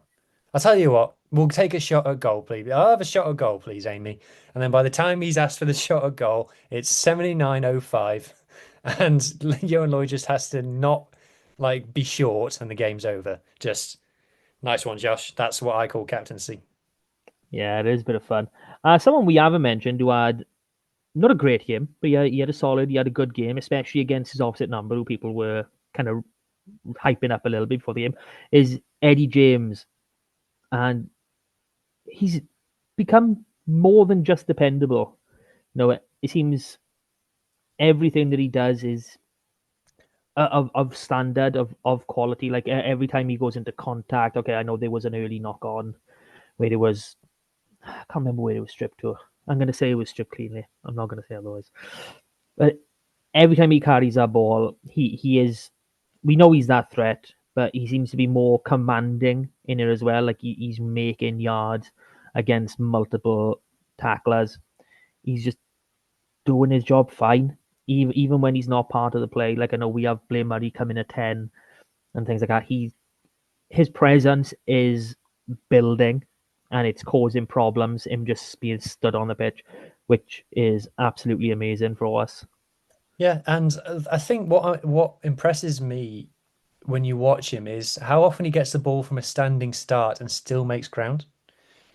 D: I'll tell you what, we'll take a shot at goal, please. I'll have a shot at goal, please, Amy." And then by the time he's asked for the shot at goal, it's 79:05. And Johan Lloyd just has to not be short and the game's over. Just nice one, Josh. That's what I call captaincy.
C: Yeah, it is a bit of fun. Someone we haven't mentioned who had not a great game, but he had he had a good game, especially against his opposite number, who people were kind of hyping up a little bit before the game, is Eddie James. And he's become more than just dependable. It seems everything that he does is of standard, of quality. Like every time he goes into contact, okay, I know there was an early knock on where there was, I can't remember where it was stripped to. I'm going to say it was stripped cleanly. I'm not going to say otherwise. But every time he carries that ball, he is, we know he's that threat, but he seems to be more commanding in it as well. Like he's making yards against multiple tacklers. He's just doing his job fine, even when he's not part of the play. Like I know we have Blaine Murray coming at 10 and things like that. His presence is building and it's causing problems. Him just being stood on the pitch, which is absolutely amazing for us.
D: Yeah, and I think what impresses me when you watch him is how often he gets the ball from a standing start and still makes ground.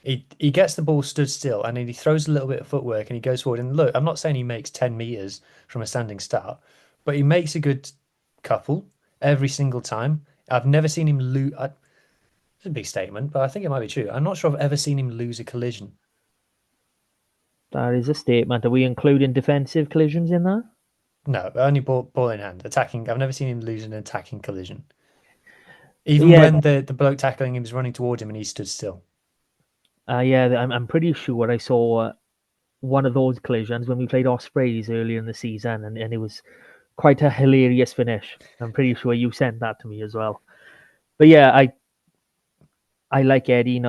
D: He gets the ball stood still and then he throws a little bit of footwork and he goes forward. And look, I'm not saying he makes 10 meters from a standing start, but he makes a good couple every single time. I've never seen him lose. It's a big statement, but I think it might be true. I'm not sure I've ever seen him lose a collision.
C: That is a statement. Are we including defensive collisions in that?
D: No, only ball in hand. Attacking. I've never seen him lose an attacking collision. Even when the bloke tackling him is running towards him and he stood still.
C: I'm pretty sure I saw one of those collisions when we played Ospreys earlier in the season, and it was quite a hilarious finish. I'm pretty sure you sent that to me as well. But yeah, I like Eddie.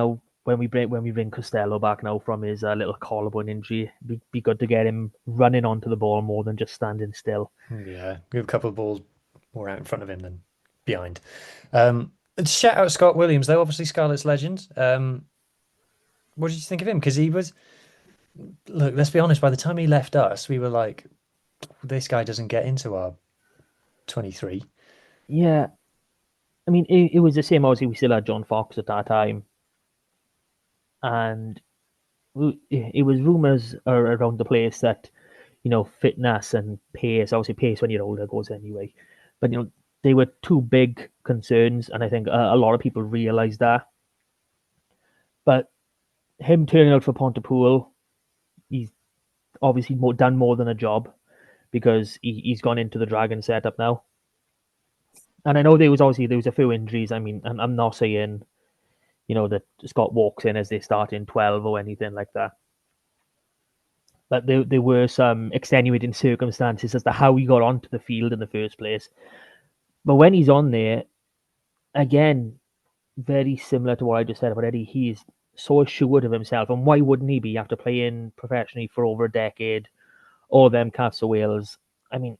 C: when we bring Costello back now from his little collarbone injury, be good to get him running onto the ball more than just standing still.
D: Yeah, we have a couple of balls more out in front of him than behind. Shout out Scott Williams, though, obviously Scarlet's legend. What did you think of him? Because he was, look, let's be honest, by the time he left us, we were like, this guy doesn't get into our 23.
C: Yeah. I mean, it was the same. Obviously, we still had John Fox at that time. And it was rumours around the place that, fitness and pace, obviously pace when you're older goes anyway. But, they were two big concerns. And I think a lot of people realised that. But him turning out for Pontypool, he's obviously done more than a job because he's gone into the Dragon setup now. And I know there was a few injuries. I mean, I'm not saying, that Scott walks in as they start in 12 or anything like that. But there were some extenuating circumstances as to how he got onto the field in the first place. But when he's on there, again, very similar to what I just said about Eddie, he's so assured of himself. And why wouldn't he be after playing professionally for over a decade? All them Cats of Wales. I mean,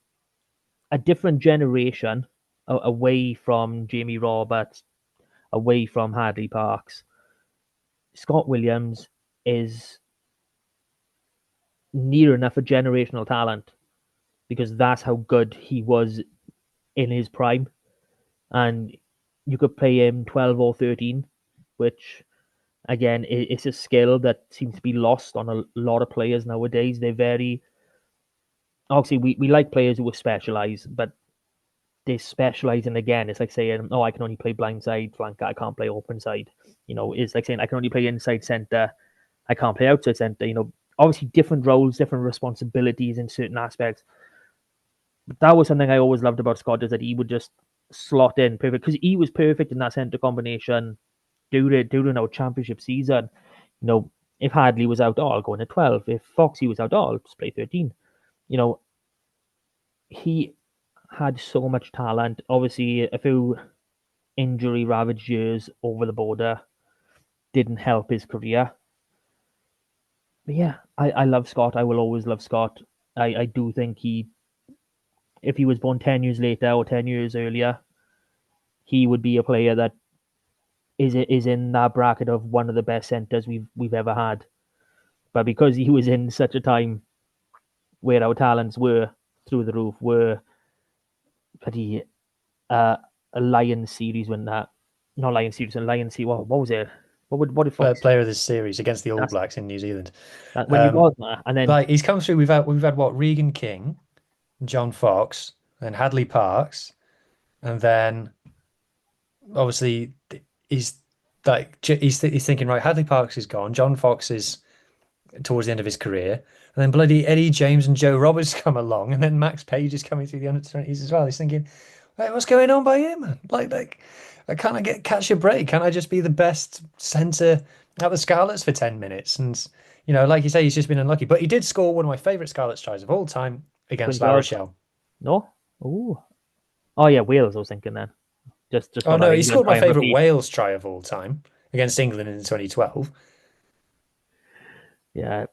C: a different generation away from Jamie Roberts, away from Hadley Parks. Scott Williams is near enough a generational talent because that's how good he was in his prime. And you could play him 12 or 13, which, again, it's a skill that seems to be lost on a lot of players nowadays. They're very... Obviously, we like players who are specialised, but they specialise in, again, it's like saying, I can only play blindside flanker, I can't play open side. It's like saying I can only play inside centre, I can't play outside centre. Obviously different roles, different responsibilities in certain aspects. But that was something I always loved about Scott, is that he would just slot in perfect, because he was perfect in that centre combination during our championship season. If Hadley was out, I'll go in at 12. If Foxy was out, I'll just play 13. He had so much talent. Obviously, a few injury-ravaged years over the border didn't help his career. But yeah, I love Scott. I will always love Scott. I do think if he was born 10 years later or 10 years earlier, he would be a player that is in that bracket of one of the best centres we've ever had. But because he was in such a time where our talents were through the roof, were pretty a Lions series when that, not Lions series, a Lions series. What was it? What if
D: Player of this series against the All Blacks in New Zealand.
C: when you got that, and then
D: like he's come through. We've had what, Regan King, John Fox, and Hadley Parks, and then obviously he's thinking, right, Hadley Parks is gone, John Fox is towards the end of his career, and then bloody Eddie James and Joe Roberts come along, and then Max Page is coming through the under-20s as well. He's thinking, hey, what's going on by here, man? Like can't I catch a break? Can't I just be the best centre at the Scarlets for 10 minutes? And like you say, he's just been unlucky. But he did score one of my favourite Scarlets tries of all time against La Rochelle.
C: No? Oh yeah, Wales, I was thinking then. Just
D: oh no, he scored my favourite Wales try of all time against England in 2012.
C: Yeah.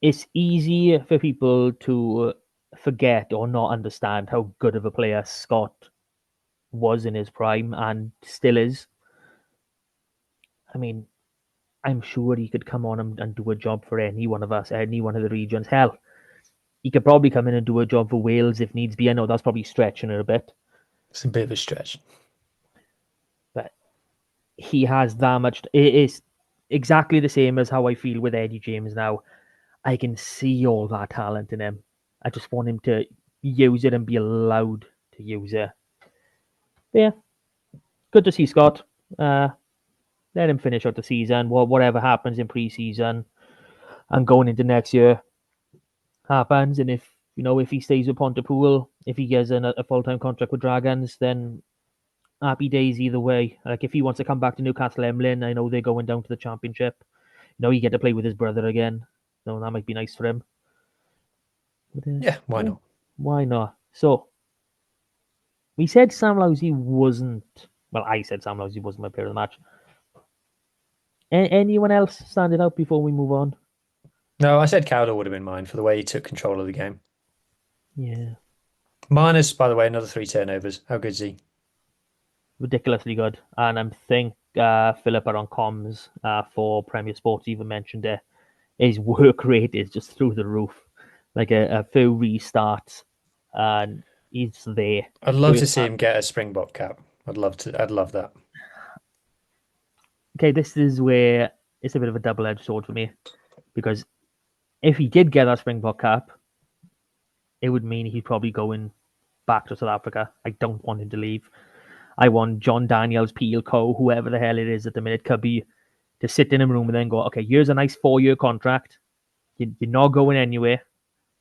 C: It's easy for people to forget or not understand how good of a player Scott was in his prime and still is. I mean, I'm sure he could come on and do a job for any one of us, any one of the regions. Hell, he could probably come in and do a job for Wales if needs be. I know that's probably stretching it a bit.
D: It's a bit of a stretch.
C: But he has that much. It is exactly the same as how I feel with Eddie James now. I can see all that talent in him. I just want him to use it and be allowed to use it. But yeah, good to see Scott. Let him finish out the season. Whatever happens in pre-season and going into next year happens. And if he stays with Pontypool, if he gets a full-time contract with Dragons, then happy days either way. Like if he wants to come back to Newcastle Emlyn, I know they're going down to the Championship. You get to play with his brother again. So that might be nice for him. But,
D: yeah, why not?
C: Why not? So, we said Sam Lousy wasn't... Well, I said Sam Lousy wasn't my player of the match. Anyone else standing out before we move on?
D: No, I said Cowder would have been mine for the way he took control of the game.
C: Yeah,
D: Minus, by the way, another 3 turnovers. How good is he?
C: ridiculously good. And I think Philippa on comms for Premier Sports even mentioned it. His work rate is just through the roof. Like a few restarts, and he's there.
D: I'd love to see him get a Springbok cap. I'd love that.
C: Okay, this is where it's a bit of a double-edged sword for me, because if he did get that Springbok cap, it would mean he's probably going back to South Africa. I don't want him to leave. I want John Daniels, Peel Co, whoever the hell it is at the minute, could be, to sit in a room and then go, okay, here's a nice 4-year contract. You're not going anywhere.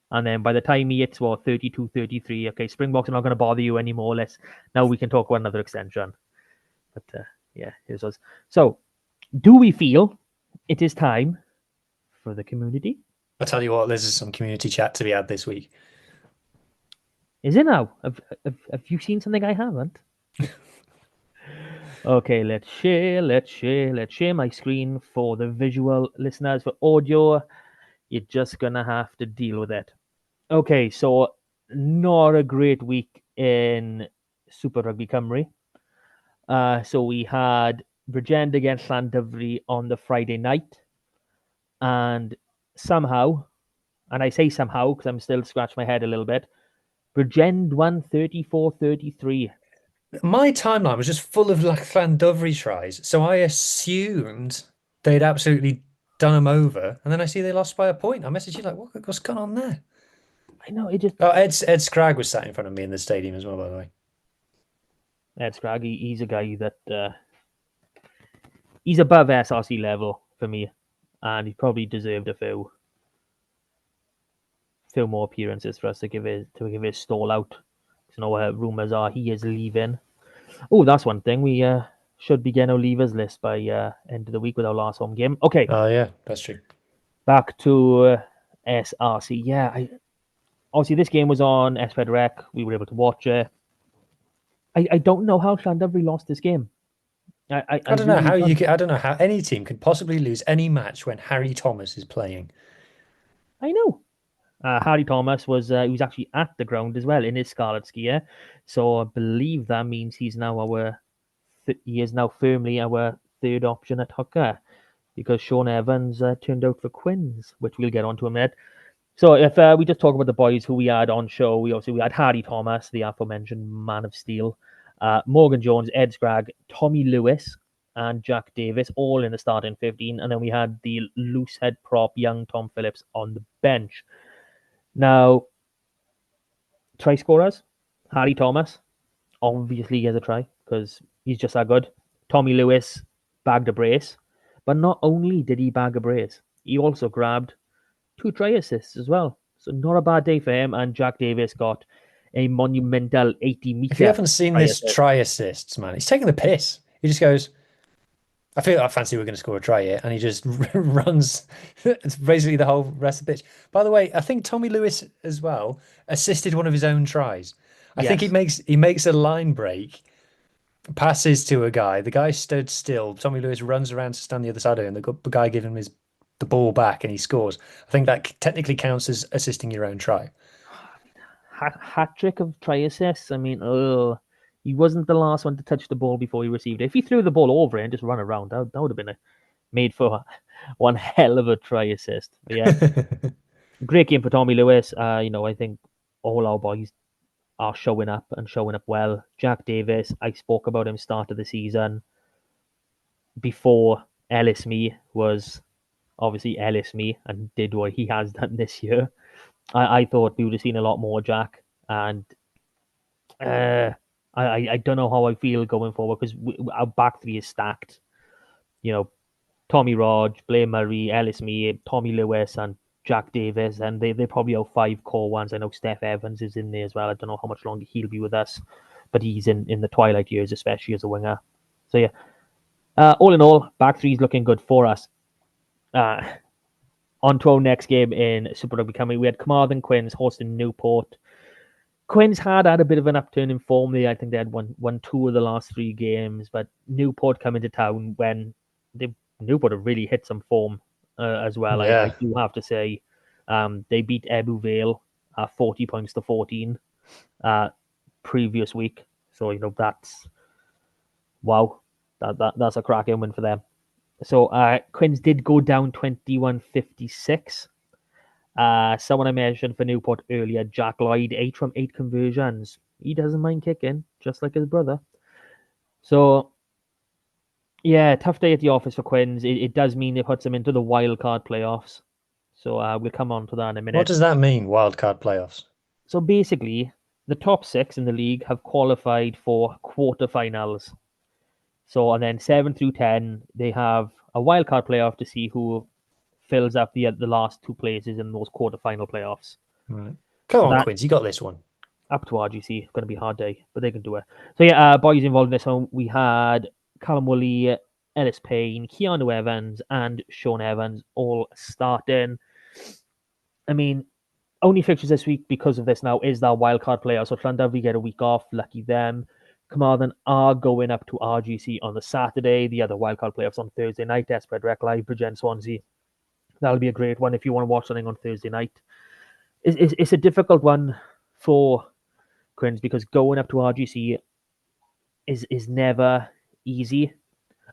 C: And then by the time he hits, 32, 33, okay, Springboks are not going to bother you anymore. Now we can talk about another extension. But yeah, here's us. So, do we feel it is time for the community?
D: I'll tell you what, there's some community chat to be had this week.
C: Is it now? Have you seen something I haven't? Okay, let's share my screen for the visual listeners. For audio, you're just gonna have to deal with it. Okay, so not a great week in Super Rugby Cymru. So we had Bridgend against Llandovery on the Friday night, and somehow, and I say somehow because I'm still scratching my head a little bit, Bridgend won 34-33.
D: My timeline was just full of like Llandovery tries, so I assumed they'd absolutely done them over, and then I see they lost by a point. I messaged you like, what's going on there?
C: I know, it just...
D: Oh, Ed Scragg was sat in front of me in the stadium as well, by the way.
C: Ed Scragg, he's a guy that... he's above SRC level for me, and he probably deserved a few more appearances for us to give his stall out. You know, rumours are he is leaving. Oh, that's one thing. We should begin our leavers list by end of the week with our last home game. Okay.
D: Oh yeah, that's true.
C: Back to SRC. Yeah, obviously this game was on SPED Rec. We were able to watch it. I don't know how Llandovery lost this game.
D: I don't know how I don't know how any team could possibly lose any match when Harry Thomas is playing.
C: I know. Harry Thomas was he was actually at the ground as well in his scarlet skier, so I believe that means he is now firmly our third option at hooker, because Sean Evans turned out for Quins, which we'll get onto in a minute. So if we just talk about the boys who we had on show, we had Harry Thomas, the aforementioned Man of Steel, Morgan Jones, Ed Scragg, Tommy Lewis, and Jack Davis, all in the starting 15, and then we had the loose head prop young Tom Phillips on the bench. Now, try scorers, Harry Thomas, obviously he has a try because he's just that good. Tommy Lewis bagged a brace, but not only did he bag a brace, he also grabbed 2 try assists as well. So not a bad day for him. And Jack Davis got a monumental 80-meter.
D: If you haven't seen this try assists, man, he's taking the piss. He just goes, I fancy we're going to score a try here, and he just runs. It's basically the whole rest of the pitch. By the way, I think Tommy Lewis as well assisted one of his own tries. I think he makes a line break, passes to a guy. The guy stood still. Tommy Lewis runs around to stand the other side of him. The guy gives him the ball back, and he scores. I think that technically counts as assisting your own try.
C: Hat trick of try assists. I mean, he wasn't the last one to touch the ball before he received it. If he threw the ball over it and just run around, that would have been made for one hell of a try assist. But yeah, great game for Tommy Lewis. I think all our boys are showing up well. Jack Davis, I spoke about him start of the season before Ellis Me was obviously Ellis Me and did what he has done this year. I thought we would have seen a lot more Jack, and I don't know how I feel going forward because our back three is stacked. Tommy Rodge, Blair Murray, Ellis Me, Tommy Lewis, and Jack Davis, and they probably have 5 core ones. I know Steph Evans is in there as well. I don't know how much longer he'll be with us, but he's in the twilight years, especially as a winger. So yeah, all in all, back three is looking good for us. On to our next game in Super Rugby Cymru. We had Carmarthen Quins hosting Newport. Quins had a bit of an upturn in form. I think they had won 2 of the last 3 games, but Newport come into town when they Newport have really hit some form as well.
D: Yeah.
C: I do have to say, they beat Ebbw Vale 40 points to 14 previous week. So that's wow, that's a cracking win for them. So Quins did go down 21-56. Someone I mentioned for Newport earlier, Jack Lloyd, 8 from 8 conversions. He doesn't mind kicking, just like his brother. So, yeah, tough day at the office for Quins. It does mean it puts them into the wildcard playoffs. So we'll come on to that in a minute.
D: What does that mean, wildcard playoffs?
C: So basically, the top 6 in the league have qualified for quarterfinals. So, and then 7 through 10, they have a wildcard playoff to see who fills up the last 2 places in those quarterfinal playoffs.
D: Right. Come on, Quins, you got this one.
C: Up to RGC. It's going to be a hard day, but they can do it. So yeah, boys involved in this one, we had Callum Woolley, Ellis Payne, Keanu Evans, and Sean Evans all starting. I mean, only fixtures this week because of this now is that wildcard player. So Llandudno get a week off, lucky them. Carmarthen are going up to RGC on the Saturday. The other wildcard playoffs on Thursday night. Esbred Rec Live, Bridgend Swansea. That'll be a great one if you want to watch something on Thursday night. It's a difficult one for Quins because going up to RGC is never easy.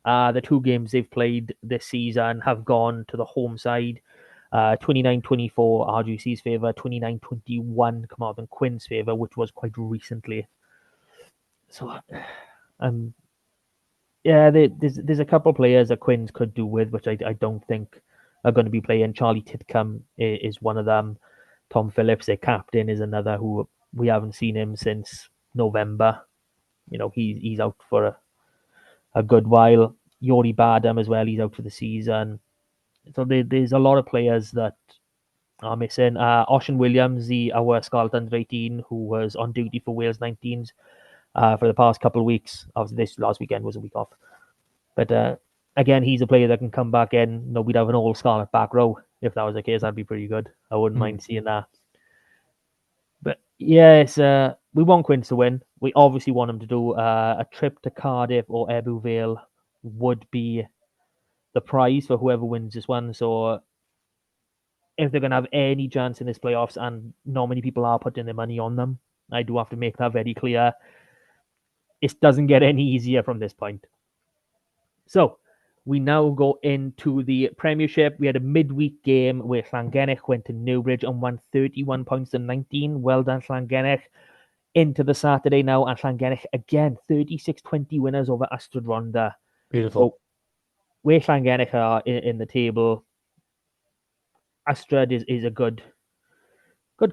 C: The 2 games they've played this season have gone to the home side. 29-24 RGC's favour, 29-21 Carmarthen Quins' favour, which was quite recently. So, yeah, there's a couple of players that Quins could do with, which I don't think are going to be playing. Charlie Titcombe is one of them. Tom Phillips, their captain, is another who we haven't seen him since November. He's out for a good while. Yori Badham as well, he's out for the season. So there's a lot of players that are missing. Ocean Williams, our Scarlet under 18, who was on duty for Wales 19s for the past couple of weeks. Obviously, this last weekend was a week off. But again, he's a player that can come back in. We'd have an all Scarlet back row. If that was the case, that'd be pretty good. I wouldn't mind seeing that. But yeah, we want Quins to win. We obviously want him to do a trip to Cardiff or Ebbw Vale would be the prize for whoever wins this one. So if they're going to have any chance in this playoffs, and not many people are putting their money on them, I do have to make that very clear. It doesn't get any easier from this point. So we now go into the Premiership. We had a midweek game where Llangennech went to Newbridge and won 31 points to 19. Well done, Llangennech. Into the Saturday now, and Llangennech again, 36-20 winners over Ystrad Rhondda.
D: Beautiful.
C: So, where Llangennech are in the table, Ystrad is a good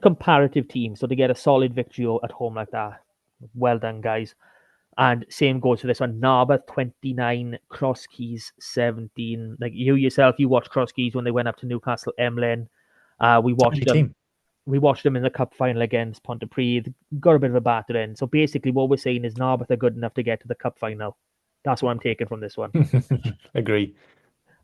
C: comparative team. So to get a solid victory at home like that, well done, guys. And same goes for this one. Narberth 29, Cross Keys 17. Like you yourself, you watched Cross Keys when they went up to Newcastle Emlyn. We watched them.
D: Team.
C: We watched them in the cup final against Pontypridd. Got a bit of a batter in. So basically, what we're saying is Narberth are good enough to get to the cup final. That's what I'm taking from this one.
D: Agree.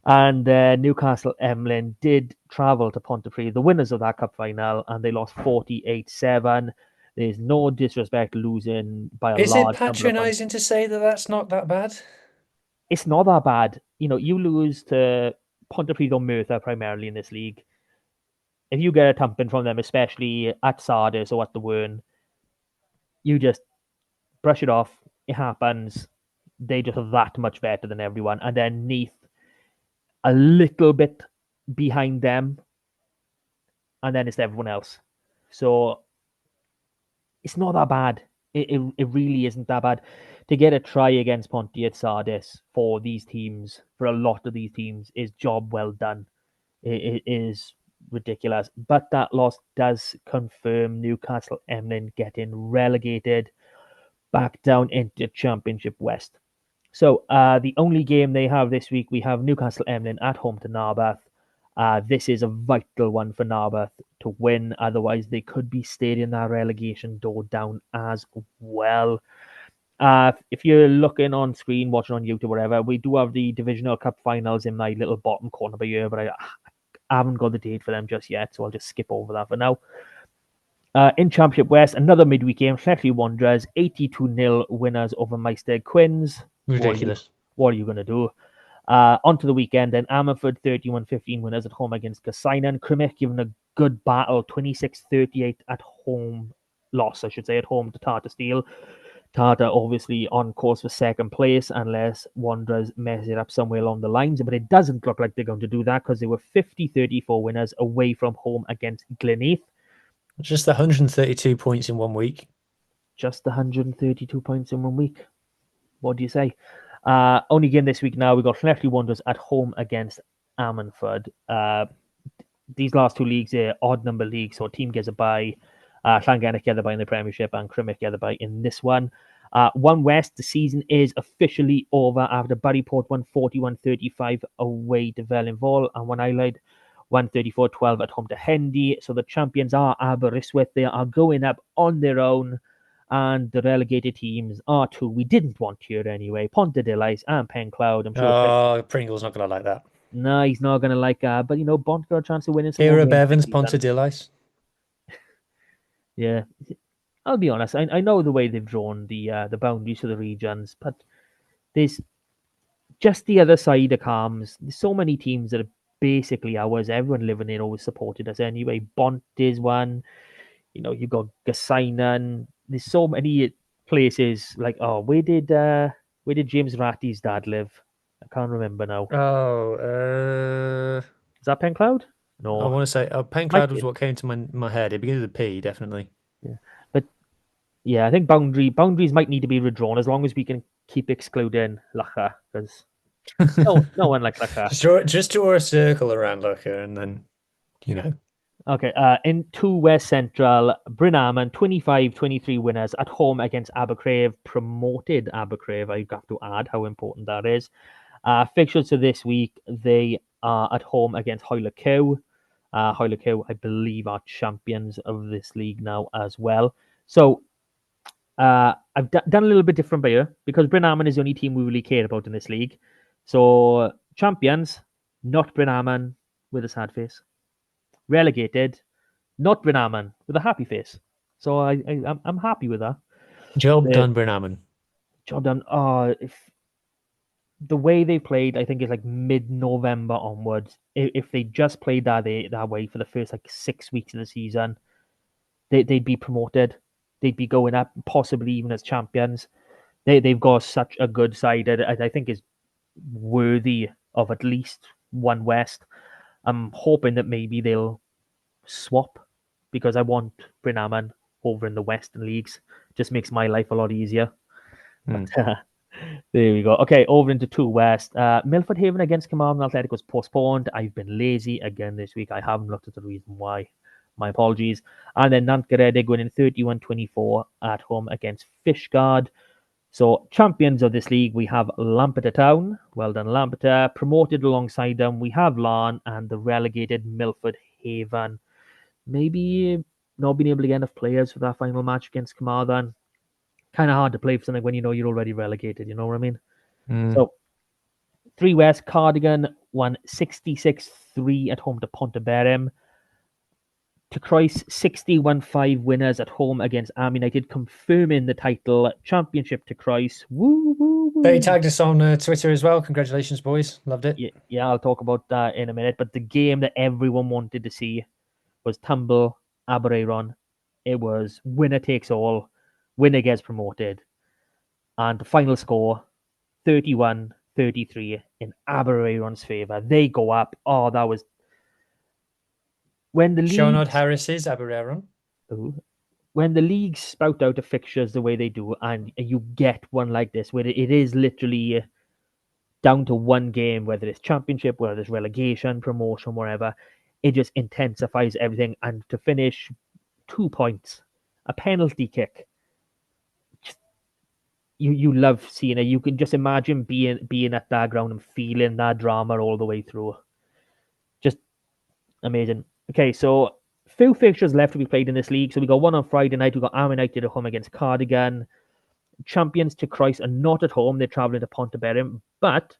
C: And Newcastle Emlyn did travel to Pontypridd, the winners of that cup final, and they lost 48-7. There's no disrespect losing by a large number.
D: Is it patronising to say that that's not that bad?
C: It's not that bad. You lose to Pontypridd or Merthyr primarily in this league. If you get a thumping from them, especially at Sardis or at the Wern, you just brush it off. It happens. They just are that much better than everyone. And then Neath, a little bit behind them, and then it's everyone else. So it's not that bad. It really isn't that bad. To get a try against Ponty at Sardis for these teams, for a lot of these teams, is job well done. It is ridiculous. But that loss does confirm Newcastle Emlyn getting relegated back down into Championship West. So the only game they have this week, we have Newcastle Emlyn at home to Narberth. This is a vital one for Narberth to win. Otherwise, they could be staring that relegation door down as well. If you're looking on screen, watching on YouTube, whatever, we do have the Divisional Cup finals in my little bottom corner of here, but I haven't got the date for them just yet, so I'll just skip over that for now. In Championship West, another midweek game, Shettley Wanderers, 82-0 winners over Meister Quins.
D: Ridiculous.
C: What are you going to do? On to the weekend, then Ammanford 31-15 winners at home against Gosainan. Crymych given a good battle, 26-38 at home loss, I should say, at home to Tata Steel. Tata obviously on course for second place unless Wanderers mess it up somewhere along the lines, but it doesn't look like they're going to do that because they were 50-34 winners away from home against Gleneath.
D: Just 132 points in 1 week.
C: Just 132 points in 1 week. What do you say? Only game this week now, we've got Llanelli Wanderers at home against Ammanford. These last two leagues are odd number leagues, so a team gets a bye. Llangennech get a bye in the Premiership and Crymych get a bye in this one. One West, the season is officially over after Barryport won 41-35 away to Felinfol, and One Island won 34-12 at home to Hendy. So the champions are Aberystwyth. They are going up on their own, and the relegated teams are two we didn't want here anyway, Pontedilais and Pencloud. I'm sure
D: Pringle's not going to like that.
C: No, he's not going to like that. But, Bont got a chance of winning some
D: Kira
C: more games
D: Bevans,
C: this season.
D: Pontedilais.
C: Yeah. I'll be honest. I know the way they've drawn the boundaries for the regions, but there's just the other side of Calms. There's so many teams that are basically ours. Everyone living there always supported us anyway. Bont is one. You've got Gosainan. There's so many places like, where did James Ratty's dad live? I can't remember now. Is that Pencloud? No.
D: I want to say Pencloud was what came to my head. It begins with a P, definitely.
C: Yeah, but yeah, I think boundaries might need to be redrawn as long as we can keep excluding Lacha, because no one likes Lacha.
D: Just draw a circle around Lacha, and then
C: Okay, in 2 West Central, Bryn Aman 25-23 winners at home against Abercrave, promoted Abercrave. I have to add how important that is. Fixtures for this week, they are at home against Hoylecow. Hoylecow, I believe, are champions of this league now as well. So I've done a little bit different by here because Bryn Aman is the only team we really care about in this league. So champions, not Bryn Aman with a sad face. Relegated, not Bryn Aman with a happy face. So I'm happy with that.
D: Job done, Bryn Aman.
C: Job done. If the way they played, I think, is like mid-November onwards. If they just played that way for the first 6 weeks of the season, they'd be promoted. They'd be going up, possibly even as champions. They've got such a good side that I think is worthy of at least one West. I'm hoping that maybe they'll swap because I want Bryn Aman over in the Western leagues. Just makes my life a lot easier. But, there we go. Okay, over into 2 West. Milford Haven against Carmarthen Athletic was postponed. I've been lazy again this week. I haven't looked at the reason why. My apologies. And then Nantgaredig winning 31-24 at home against Fishguard. So champions of this league, we have Lampeter Town. Well done, Lampeter. Promoted alongside them, we have Larne and the relegated Milford Haven. Maybe not being able to get enough players for that final match against Carmarthen. Kind of hard to play for something when you're already relegated, you know what I mean? So 3 West, Cardigan won 66-3 at home to Ponteberem. To Croyce, 61-5 winners at home against Am United, confirming the title. Championship to Croyce. Woo, woo, woo.
D: They tagged us on Twitter as well. Congratulations, boys. Loved it.
C: Yeah, I'll talk about that in a minute. But the game that everyone wanted to see was Tumble Aberaeron. It was winner takes all. Winner gets promoted. And the final score, 31-33 in Aberaeron's favour. They go up. Oh, that was... When the
D: Shonod Harris's Aberaeron.
C: When the leagues spout out the fixtures the way they do, and you get one like this, where it is literally down to one game, whether it's championship, whether it's relegation, promotion, wherever, it just intensifies everything. And to finish 2 points, a penalty kick, you love seeing it. You can just imagine being at that ground and feeling that drama all the way through. Just amazing. Okay, so few fixtures left to be played in this league. So we got one on Friday night. We got Am United at home against Cardigan. Champions to Croyce are not at home. They're travelling to Ponteberem. But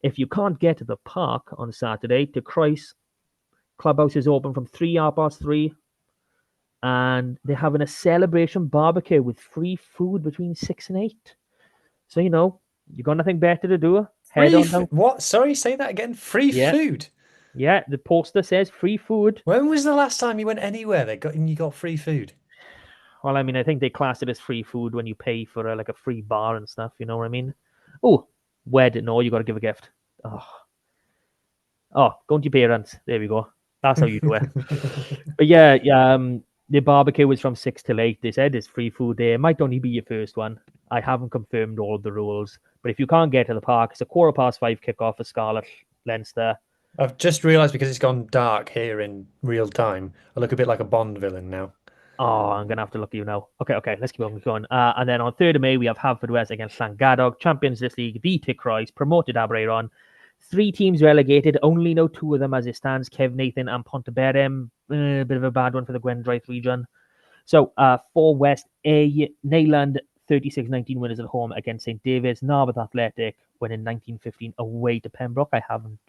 C: if you can't get to the park on Saturday, to Croyce, clubhouse is open from 3:03. And they're having a celebration barbecue with free food between 6 and 8. So, you got nothing better to do. Head on down.
D: What? Sorry, say that again. Free
C: Yeah.
D: food.
C: Yeah, the poster says free food.
D: When was the last time you went anywhere and you got free food?
C: Well, I mean, I think they class it as free food when you pay for like a free bar and stuff. You know what I mean? Oh, wedding. No, you got to give a gift. Oh, go to your parents. There we go. That's how you do it. But yeah, the barbecue was from 6 till 8. They said it's free food there. It might only be your first one. I haven't confirmed all of the rules, but if you can't get to the park, it's a 5:15 kickoff for Scarlet Leinster.
D: I've just realised because it's gone dark here in real time, I look a bit like a Bond villain now.
C: Oh, I'm gonna have to look at you now. Okay, let's keep on going. And then on 3rd of May, we have Haverfordwest against Llangadog, champions this league, the Ticroys, promoted Aberaeron. 3 teams relegated, only know 2 of them as it stands, Kev Nathan and Ponteberem. A bit of a bad one for the Gwendryth region. So, for West A, Neyland 36-19 winners at home against St David's. Narberth Athletic winning 19-15 away to Pembroke. I haven't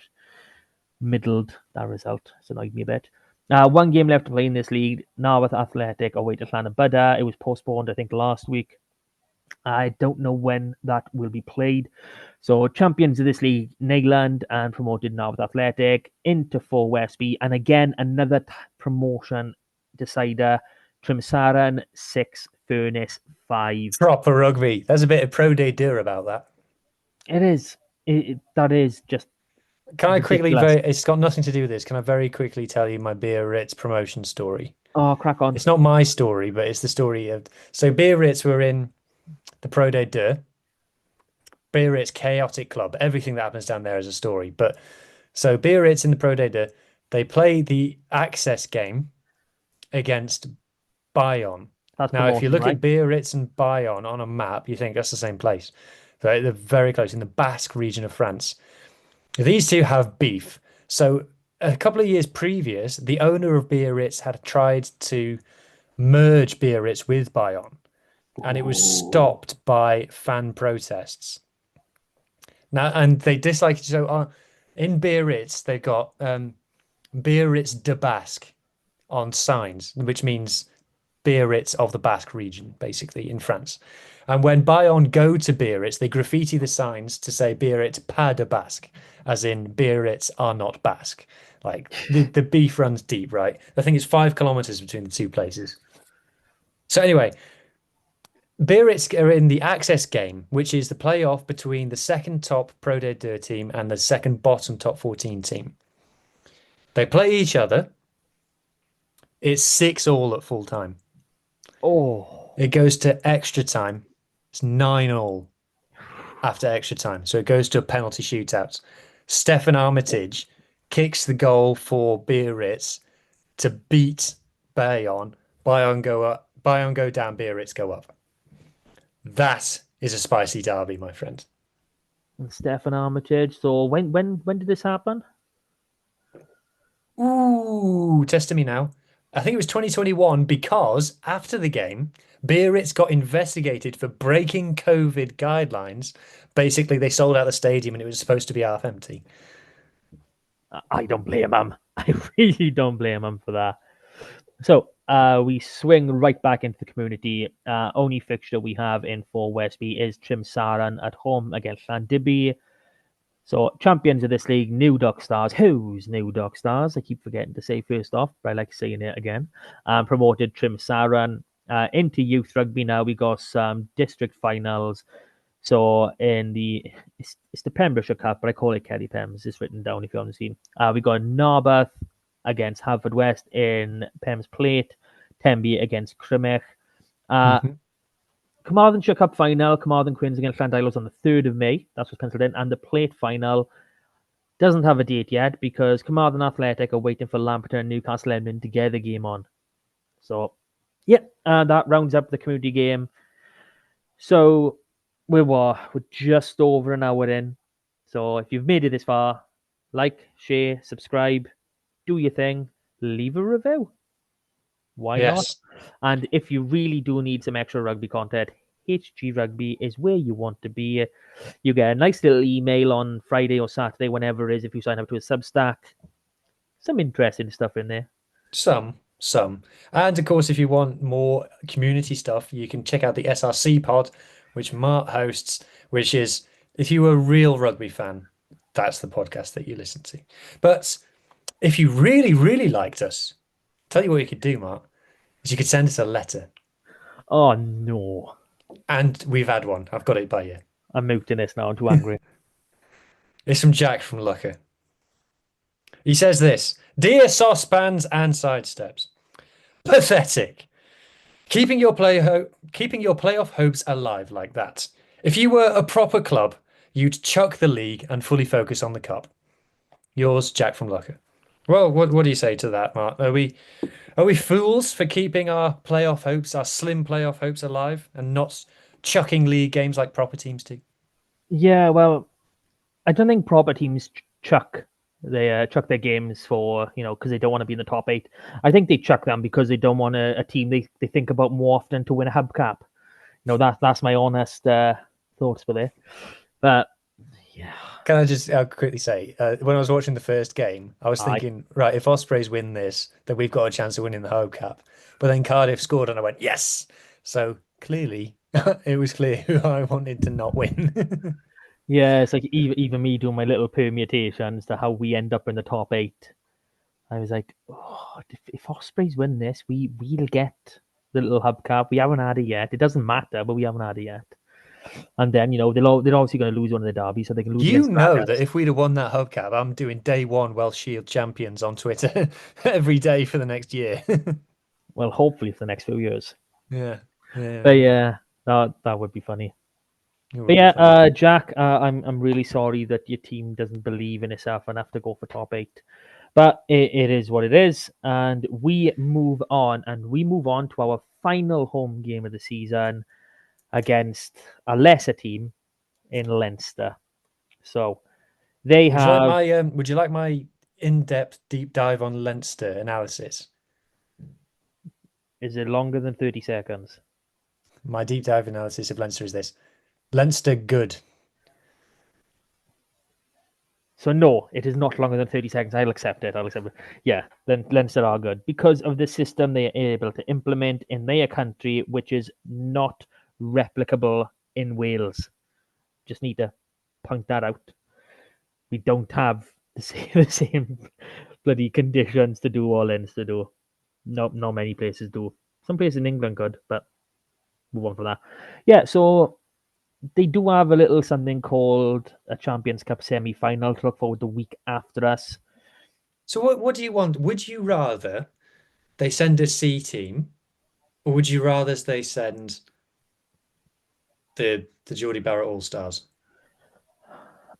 C: middled that result. It's annoyed me a bit. 1 game left to play in this league. Narberth Athletic away to Llanybudder. It was postponed, I think, last week. I don't know when that will be played. So champions of this league, Neyland and promoted Narberth Athletic into 4 Westby. And again, another promotion decider, Trimsaran 6, Furnace 5.
D: Proper rugby. There's a bit of pro de deux about that.
C: It is. That is just.
D: Can I quickly,
C: ridiculous.
D: it's got nothing to do with this. Can I very quickly tell you my Biarritz promotion story?
C: Oh, crack on.
D: It's not my story, but it's the story of. So Biarritz were in the Pro de Deux. Biarritz chaotic club. Everything that happens down there is a story. But so Biarritz in the Pro de Deux, they play the access game against Bayonne.
C: That's
D: Now, if you look
C: right?
D: at Biarritz and Bayonne on a map, you think that's the same place. They're very close in the Basque region of France. These two have beef. So a couple of years previous, the owner of Biarritz had tried to merge Biarritz with Bayonne, and it was stopped by fan protests. Now, and they dislike it. So in Biarritz, they've got Biarritz de Basque on signs, which means Biarritz of the Basque region, basically, in France. And when Bayonne go to Biarritz, they graffiti the signs to say Biarritz pas de Basque, as in Biarritz are not Basque. Like the beef runs deep, right? I think it's 5 kilometers between the two places. So anyway, Biarritz are in the access game, which is the playoff between the second top Pro de Deux team and the second bottom top 14 team. They play each other. It's 6-6 at full time.
C: Oh.
D: It goes to extra time. It's 9-9 after extra time. So it goes to a penalty shootout. Stefan Armitage kicks the goal for Biarritz to beat Bayonne. Bayonne go up. Bayonne go down. Biarritz go up. That is a spicy derby, my friend.
C: And Stefan Armitage. So when did this happen?
D: Ooh, testing me now. I think it was 2021 because after the game, Biarritz got investigated for breaking COVID guidelines. Basically, they sold out the stadium and it was supposed to be half empty.
C: I don't blame him. I really don't blame him for that. So we swing right back into the community. Only fixture we have in 4 Westby is Trimsaran at home against Llandibby. So champions of this league, New Duck Stars. Who's New Duck Stars? I keep forgetting to say first off, but I like saying it again. Promoted Trimsaran into youth rugby now. We got some district finals. So in it's the Pembrokeshire Cup, but I call it Kerry Pems. It's written down if you haven't seen. We got Narberth against Haverfordwest in Pems Plate. Tenby against Crimich. Carmarthenshire Cup final, Carmarthen Quins against Llandailers on the 3rd of May. That's what's penciled in. And the Plate final doesn't have a date yet because Carmarthen Athletic are waiting for Lampeter and Newcastle Edmonton to get the game on. So, yeah, that rounds up the community game. So, we're just over an hour in. So, if you've made it this far, like, share, subscribe, do your thing, leave a review. Why not? And if you really do need some extra rugby content, HG Rugby is where you want to be. You get a nice little email on Friday or Saturday, whenever it is, if you sign up to a Substack. Some interesting stuff in there.
D: Some. And of course, if you want more community stuff, you can check out the SRC pod, which Mart hosts, which is If you were a real rugby fan, that's the podcast that you listen to. But if you really, really liked us, tell you what you could do, Mark, is you could send us a letter.
C: Oh no.
D: And we've had one. I've got it by you.
C: I'm muting this now. I'm too angry.
D: It's from Jack from Lucker. He says this: Dear saucepans and sidesteps, pathetic. Keeping your playoff hopes alive like that. If you were a proper club, you'd chuck the league and fully focus on the cup. Yours, Jack from Lucker. Well, what do you say to that, Mark? Are we fools for keeping our playoff hopes, our slim playoff hopes alive, and not chucking league games like proper teams do?
C: Yeah, well, I don't think proper teams chuck their games for, because they don't want to be in the top 8. I think they chuck them because they don't want a team they think about more often to win a hubcap. That's my honest thoughts for there. But yeah,
D: Can I just quickly say, when I was watching the first game, I was thinking, right, if Ospreys win this, then we've got a chance of winning the hubcap. But then Cardiff scored, and I went, yes. So clearly, it was clear who I wanted to not win.
C: yeah, it's like even me doing my little permutations to how we end up in the top 8. I was like, oh, if Ospreys win this, we'll get the little hubcap. We haven't had it yet. It doesn't matter, but we haven't had it yet. And then, they're obviously going to lose one of the derbies, so they can lose.
D: You know that if we'd have won that hubcap, I'm doing day one Welsh Shield champions on Twitter every day for the next year.
C: Well, hopefully for the next few years.
D: Yeah.
C: But yeah, that would be funny.
D: But
C: yeah, Jack, I'm really sorry that your team doesn't believe in itself and have to go for top 8. But it is what it is, and we move on to our final home game of the season against a lesser team in Leinster. So they have.
D: Would you like my in-depth deep dive on Leinster analysis?
C: Is it longer than 30 seconds?
D: My deep dive analysis of Leinster is this: Leinster good.
C: So no, it is not longer than 30 seconds. I'll accept it. Yeah, then Leinster are good because of the system they are able to implement in their country, which is not replicable in Wales. Just need to point that out. We don't have the same bloody conditions to do all Leinster do. Not many places do. Some places in England could, but move on from that. Yeah, so they do have a little something called a Champions Cup semi-final to look forward to the week after us.
D: So what do you want? Would you rather they send a C team, or would you rather they send the Geordie Barrett All Stars?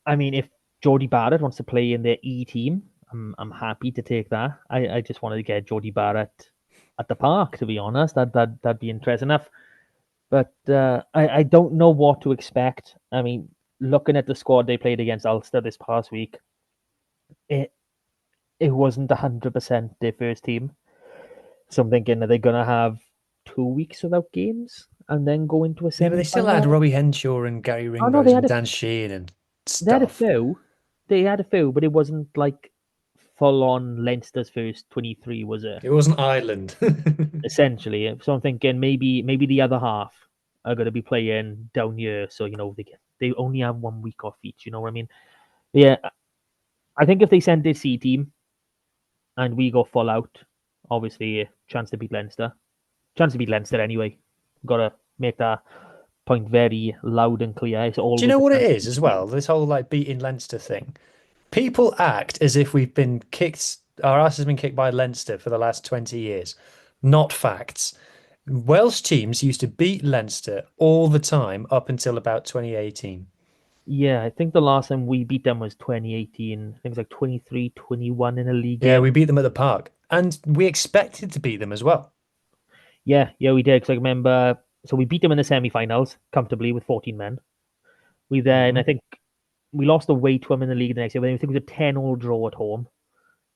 C: I mean, if Geordie Barrett wants to play in their E team, I'm happy to take that. I just wanted to get Geordie Barrett at the park, to be honest. That'd be interesting enough. But I don't know what to expect. I mean, looking at the squad they played against Ulster this past week, it wasn't 100% their first team. So I'm thinking, are they going to have 2 weeks without games and then go into a semi-final?
D: Yeah, but they still had Robbie Henshaw and Gary Ringrose and Dan Sheehan and stuff.
C: They had a few, but it wasn't like full-on Leinster's first 23, was it?
D: It wasn't Ireland.
C: Essentially. So I'm thinking maybe the other half are going to be playing down here, so they only have 1 week off each. You know what I mean? Yeah, I think if they send this C team and we go full out, obviously chance to beat Leinster. Chance to beat Leinster anyway. Got to make that point very loud and clear. It's always
D: Do you know what it is as well? This whole beating Leinster thing. People act as if we've been kicked. Our ass has been kicked by Leinster for the last 20 years. Not facts. Welsh teams used to beat Leinster all the time up until about 2018.
C: Yeah, I think the last time we beat them was 2018. I think it was like 23-21 in a league game.
D: Yeah, we beat them at the park. And we expected to beat them as well.
C: Yeah, we did. Because I remember, so we beat them in the semi-finals comfortably with 14 men. We then, I think, we lost away to them in the league the next year. But I think it was a 10-all draw at home.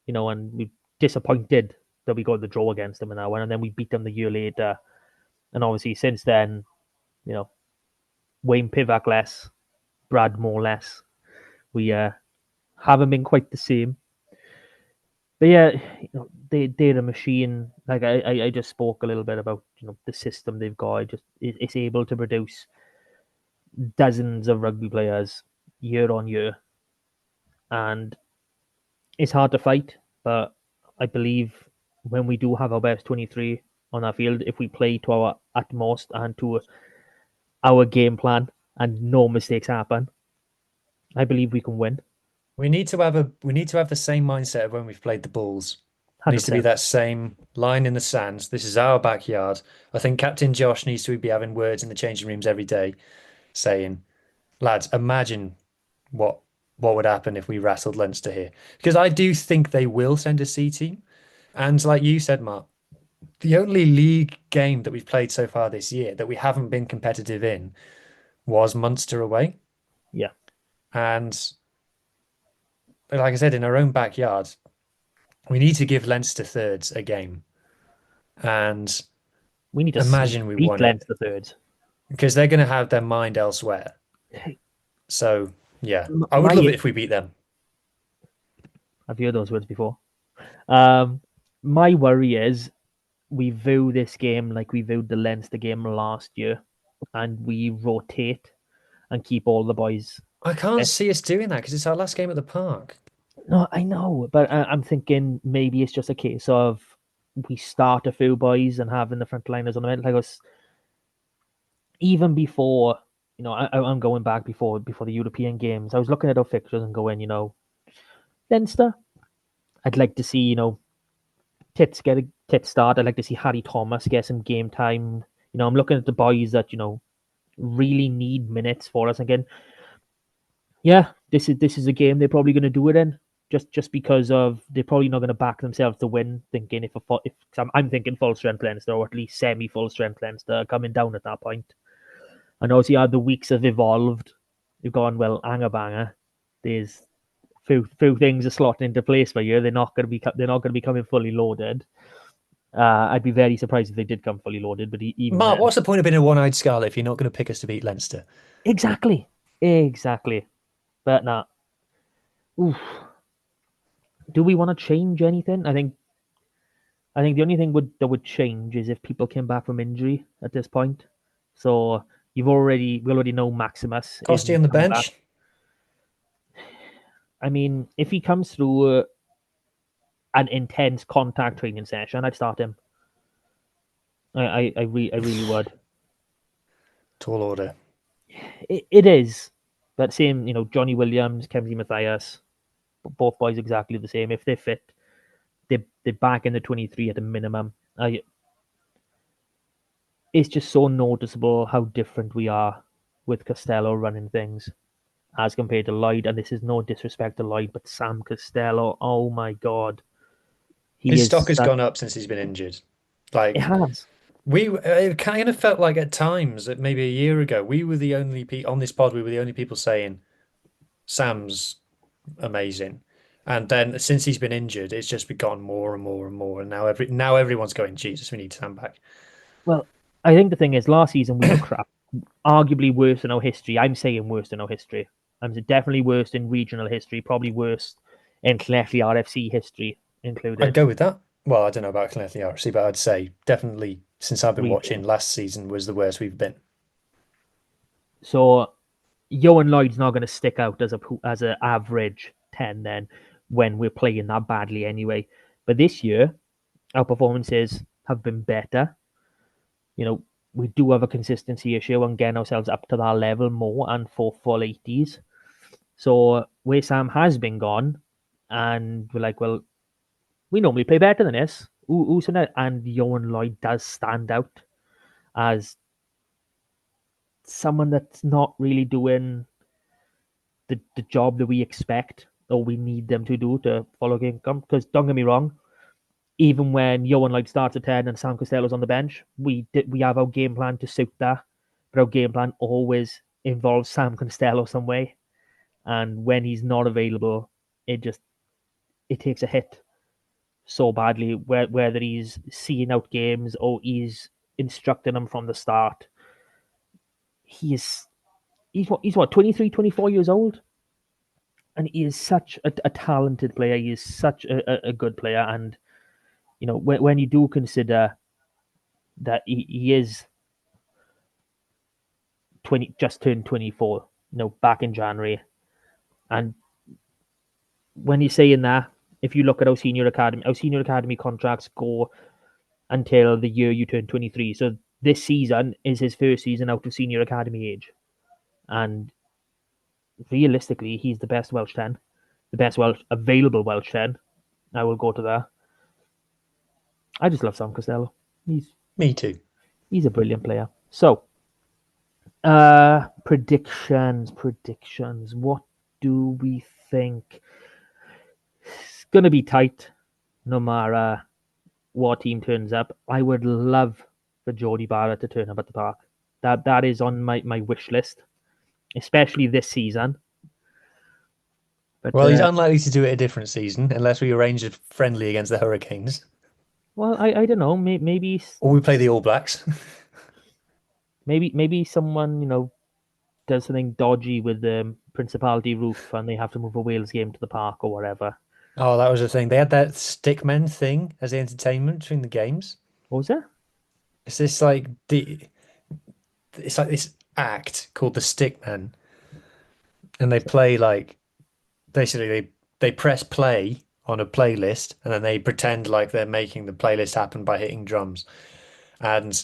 C: And we disappointed that we got the draw against them in that one, and then we beat them the year later. And obviously, since then, Wayne Pivac less, Brad Moore less. We haven't been quite the same. But yeah, they're a machine. Like I just spoke a little bit about the system they've got. It's able to produce dozens of rugby players year on year, and it's hard to fight. But I believe when we do have our best 23 on our field, if we play to our utmost and to our game plan and no mistakes happen, I believe we can win.
D: We need to have the same mindset of when we've played the Bulls. Needs to be
C: 100%.
D: that same line in the sands. This is our backyard. I think Captain Josh needs to be having words in the changing rooms every day, saying, "Lads, imagine what would happen if we rattled Leinster here." Because I do think they will send a C team. And like you said, Mark, the only league game that we've played so far this year that we haven't been competitive in was Munster away.
C: Yeah.
D: And like I said, in our own backyard, we need to give Leinster thirds a game. And
C: We need to
D: imagine we
C: beat
D: won it
C: Leinster thirds.
D: because they're going to have their mind elsewhere. So, yeah, I would
C: My-
D: love it if we beat them.
C: I've heard those words before. My worry is we view this game like we viewed the Leinster game last year, and we rotate and keep all the boys.
D: I can't see us doing that because it's our last game at the park.
C: No, I know, but I'm thinking maybe it's just a case of we start a few boys and having the front liners on the like us. Even before, I'm going back before the European games. I was looking at our fixtures and going, Leinster. I'd like to see, Tits get a tit start. I'd like to see Harry Thomas get some game time. I'm looking at the boys that really need minutes for us again. Yeah, this is a game they're probably going to do it in, just because of they're probably not going to back themselves to win. Thinking if I'm thinking full strength Leinster or at least semi full strength Leinster coming down at that point. And obviously, the weeks have evolved. You've gone well, anger banger. There's few things are slotting into place for you. They're not going to be coming fully loaded. I'd be very surprised if they did come fully loaded. But even
D: Mark,
C: then,
D: what's the point of being a one-eyed Scarlet if you're not going to pick us to beat Leinster?
C: exactly. But nah. Oof. Do we want to change anything? I think the only thing that would change is if people came back from injury at this point. So we already know Maximus
D: Costy
C: isn't
D: on the
C: coming
D: bench.
C: back. I mean, if he comes through an intense contact training session, I'd start him. I really would.
D: Tall order.
C: It is, but same, Johnny Williams, Kemsey Mathias, both boys exactly the same. If they're fit, they're back in the 23 at a minimum. It's just so noticeable how different we are with Costello running things as compared to Lloyd. And this is no disrespect to Lloyd, but Sam Costello, oh my God.
D: His stock has gone up since he's been injured.
C: It has.
D: It kind of felt like at times that maybe a year ago, we were the only people on this pod, we were the only people saying Sam's amazing. And then since he's been injured, it's just gone more and more and more. And now everyone's going, Jesus, we need Sam back.
C: Well, I think the thing is, last season we were crap. Arguably worse in our history. I'm saying worse in our history. I'm definitely worse in regional history. Probably worse in Cleffley RFC history included.
D: I'd go with that. Well, I don't know about Cleffley RFC, but I'd say definitely since I've been watching,
C: Regional.
D: last season was the worst we've been.
C: So, Johan Lloyd's not going to stick out as an average 10 then when we're playing that badly anyway. But this year, our performances have been better. We do have a consistency issue and getting ourselves up to that level more and for full 80s. So where Sam has been gone, and we're like, well, we normally play better than this. And Johan Lloyd does stand out as someone that's not really doing the job that we expect or we need them to do to follow game come. Because don't get me wrong, even when Johan Lloyd starts at 10 and Sam Costello's on the bench, we have our game plan to suit that. But our game plan always involves Sam Costello some way. And when he's not available, it takes a hit so badly, whether he's seeing out games or he's instructing them from the start. He's what, 23, 24 years old? And he is such a talented player. He is such a good player. And, when you do consider that he is 20, just turned 24, back in January, And when you're saying that, if you look at our senior academy contracts go until the year you turn 23. So this season is his first season out of senior academy age. And realistically, he's the best Welsh 10, the best available Welsh 10. I will go to that. I just love Sam Costello.
D: Me too.
C: He's a brilliant player. So, predictions. What do we think? It's going to be tight no matter what team turns up. I would love for Jody Barrett to turn up at the park. That is on my wish list, especially this season. But,
D: Well, he's unlikely to do it a different season unless we arrange a friendly against the Hurricanes.
C: Well, I don't know. Maybe
D: Or we play the All Blacks.
C: maybe someone does something dodgy with the Principality roof and they have to move a Wales game to the park or whatever.
D: Oh, that was the thing. They had that stickmen thing as the entertainment between the games.
C: What was that?
D: It's this it's like this act called the stickmen, and they play like basically they press play on a playlist and then they pretend like they're making the playlist happen by hitting drums. And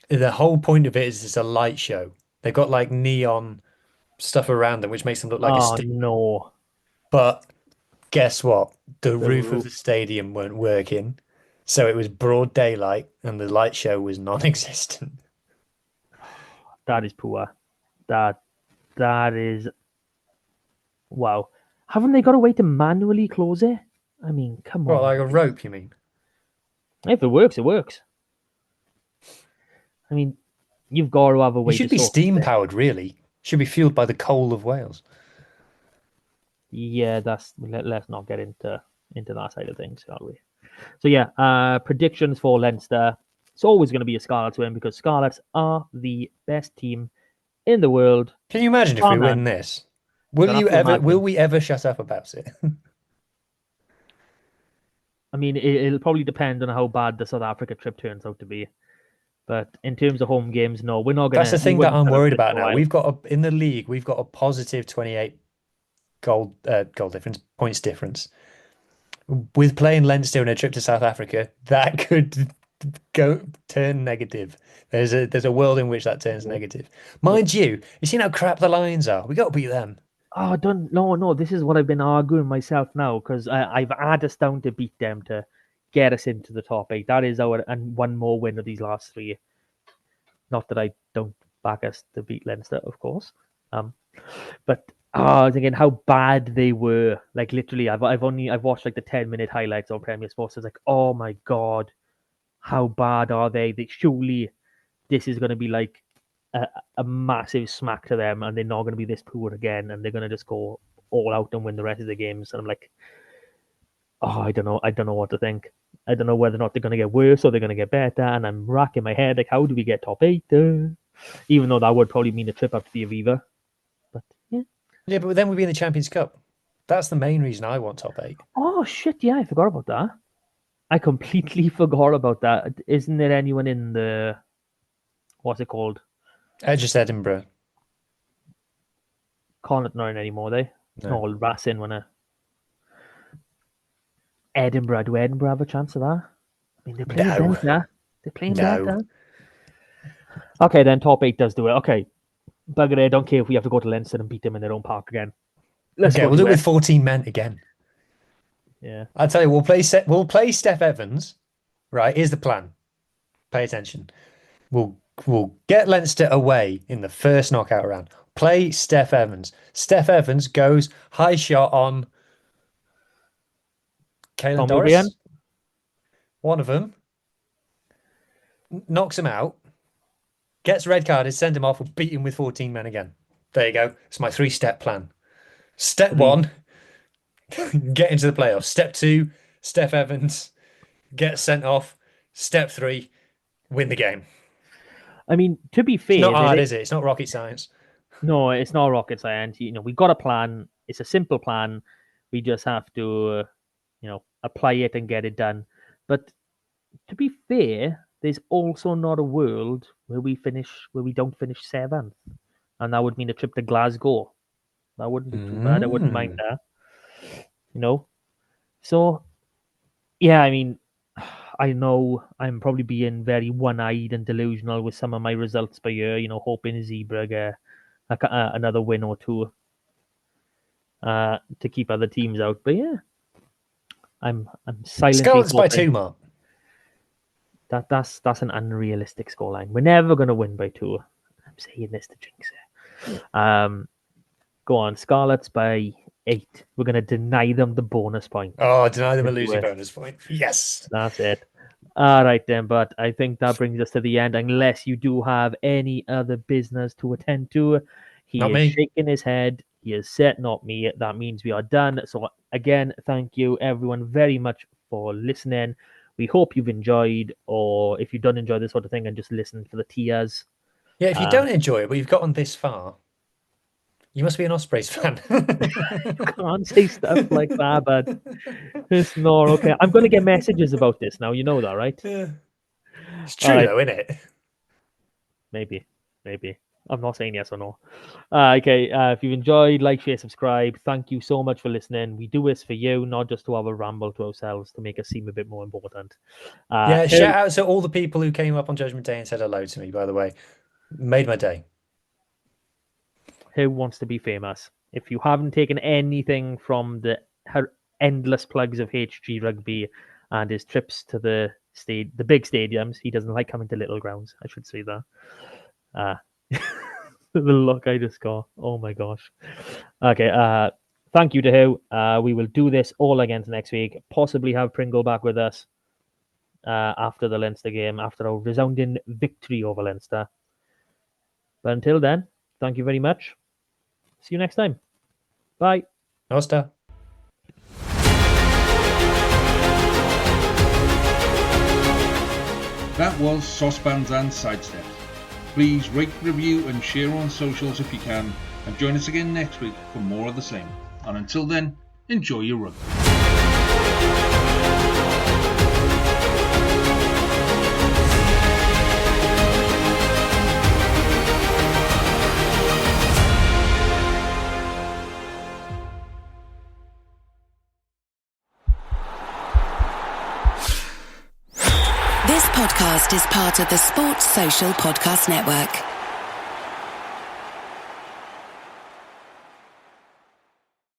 D: the whole point of it is it's a light show. They've got like neon stuff around them, which makes them look like a
C: Oh
D: stick.
C: no!
D: But guess what? The
C: The
D: roof of
C: roof.
D: the stadium weren't working. So it was broad daylight and the light show was non-existent.
C: That is poor. That is wow. Haven't they got a way to manually close it? I mean, come
D: What,
C: on.
D: like a rope, you mean?
C: If it works, it works. I mean, you've got to have a
D: It
C: way
D: should
C: to
D: be
C: sort
D: steam
C: it.
D: powered, really. Should be fueled by the coal of Wales.
C: Yeah, let's not get into that side of things, shall we? So yeah, predictions for Leinster. It's always going to be a Scarlets win because Scarlets are the best team in the world.
D: Can you imagine if
C: Oh,
D: we
C: man.
D: win this?
C: You'll have to imagine.
D: Will we ever shut up about it?
C: I mean, it'll probably depend on how bad the South Africa trip turns out to be. But in terms of home games, no, we're not going to.
D: That's the thing that I'm worried about now.
C: While.
D: We've got in the league, we've got a positive 28 goal difference, points difference. With playing Leinster in a trip to South Africa, that could turn negative. There's a world in which that turns negative. Mind you seen how crap the Lions are? We got to beat them.
C: Oh, no. This is what I've been arguing myself now because I've had us down to beat them to get us into the top 8. That is and one more win of these last 3. Not that I don't back us to beat Leinster, of course. But I was thinking how bad they were. Like literally, I've watched like the 10-minute highlights on Premier Sports. I was like, oh my god, how bad are they? Surely this is going to be like a massive smack to them, and they're not going to be this poor again, and they're going to just go all out and win the rest of the games. And I'm like, oh, I don't know what to think. I don't know whether or not they're going to get worse or they're going to get better. And I'm racking my head like, how do we get top 8? Even though that would probably mean a trip up to the Aviva. But yeah.
D: Yeah, but then we'd be in the Champions Cup. That's the main reason I want top 8.
C: Oh shit! Yeah, I forgot about that. I completely forgot about that. Isn't there anyone in the what's it called?
D: Just Edinburgh.
C: Connacht not in anymore. They
D: No.
C: Racing when Edinburgh. Do Edinburgh have a chance of that? I mean, they're playing better. They're playing better. Okay, then top 8 does do it. Okay, bugger it. I don't care if we have to go to Leinster and beat them in their own park again.
D: We'll do it with 14 men again.
C: Yeah.
D: I'll tell you, we'll play Steph Evans. Right, here's the plan. Pay attention. We'll get Leinster away in the first knockout round. Play Steph Evans. Steph Evans goes high shot on Caelan Doris. One of them knocks him out, gets red carded, send him off, we'll beat him with 14 men again. There you go. It's my 3-step plan. Step 1, get into the playoffs. Step 2, Steph Evans gets sent off. Step 3, win the game.
C: I mean, to be fair,
D: it's not hard, is it? It's not rocket science.
C: No, it's not rocket science. We've got a plan. It's a simple plan. We just have to, apply it and get it done. But to be fair, there's also not a world where we don't finish 7th, and that would mean a trip to Glasgow. That wouldn't be too bad. I wouldn't mind that. So, yeah, I mean, I know I'm probably being very one-eyed and delusional with some of my results per year, hoping Zebra get another win or two to keep other teams out. But yeah, I'm silently
D: Scarlets by
C: hoping
D: 2, Mark.
C: that's an unrealistic scoreline. We're never going to win by 2. I'm saying this to jinx it. Go on, Scarlets by 8. We're going to deny them the bonus point.
D: Oh, deny them a losing bonus point. Yes.
C: That's it. All right then, but I think that brings us to the end, unless you do have any other business to attend to. He
D: Not
C: is
D: me.
C: shaking his head. He has said, not me. That means we are done. So again, thank you everyone very much for listening. We hope you've enjoyed, or if you don't enjoy this sort of thing and just listen for the tears.
D: Yeah, if you don't enjoy it, but you've gotten this far, you must be an Ospreys fan.
C: Can't say stuff like that, but it's not okay. I'm going to get messages about this now. You know that, right?
D: Yeah. It's true, though, isn't it?
C: Maybe. I'm not saying yes or no. Okay, if you've enjoyed, like, share, subscribe. Thank you so much for listening. We do this for you, not just to have a ramble to ourselves to make us seem a bit more important.
D: Yeah, shout out to all the people who came up on Judgment Day and said hello to me, by the way. Made my day.
C: Who wants to be famous? If you haven't taken anything from her endless plugs of HG Rugby and his trips to the big stadiums, he doesn't like coming to little grounds. I should say that. The look I just got. Oh my gosh. Okay. Thank you to who. We will do this all again next week. Possibly have Pringle back with us after the Leinster game, after a resounding victory over Leinster. But until then, thank you very much. See you next time. Bye.
D: Nosta.
B: That was Saucepans and Sidesteps. Please rate, review and share on socials if you can, and join us again next week for more of the same. And until then, enjoy your rugby.
E: This podcast is part of the Sports Social Podcast Network.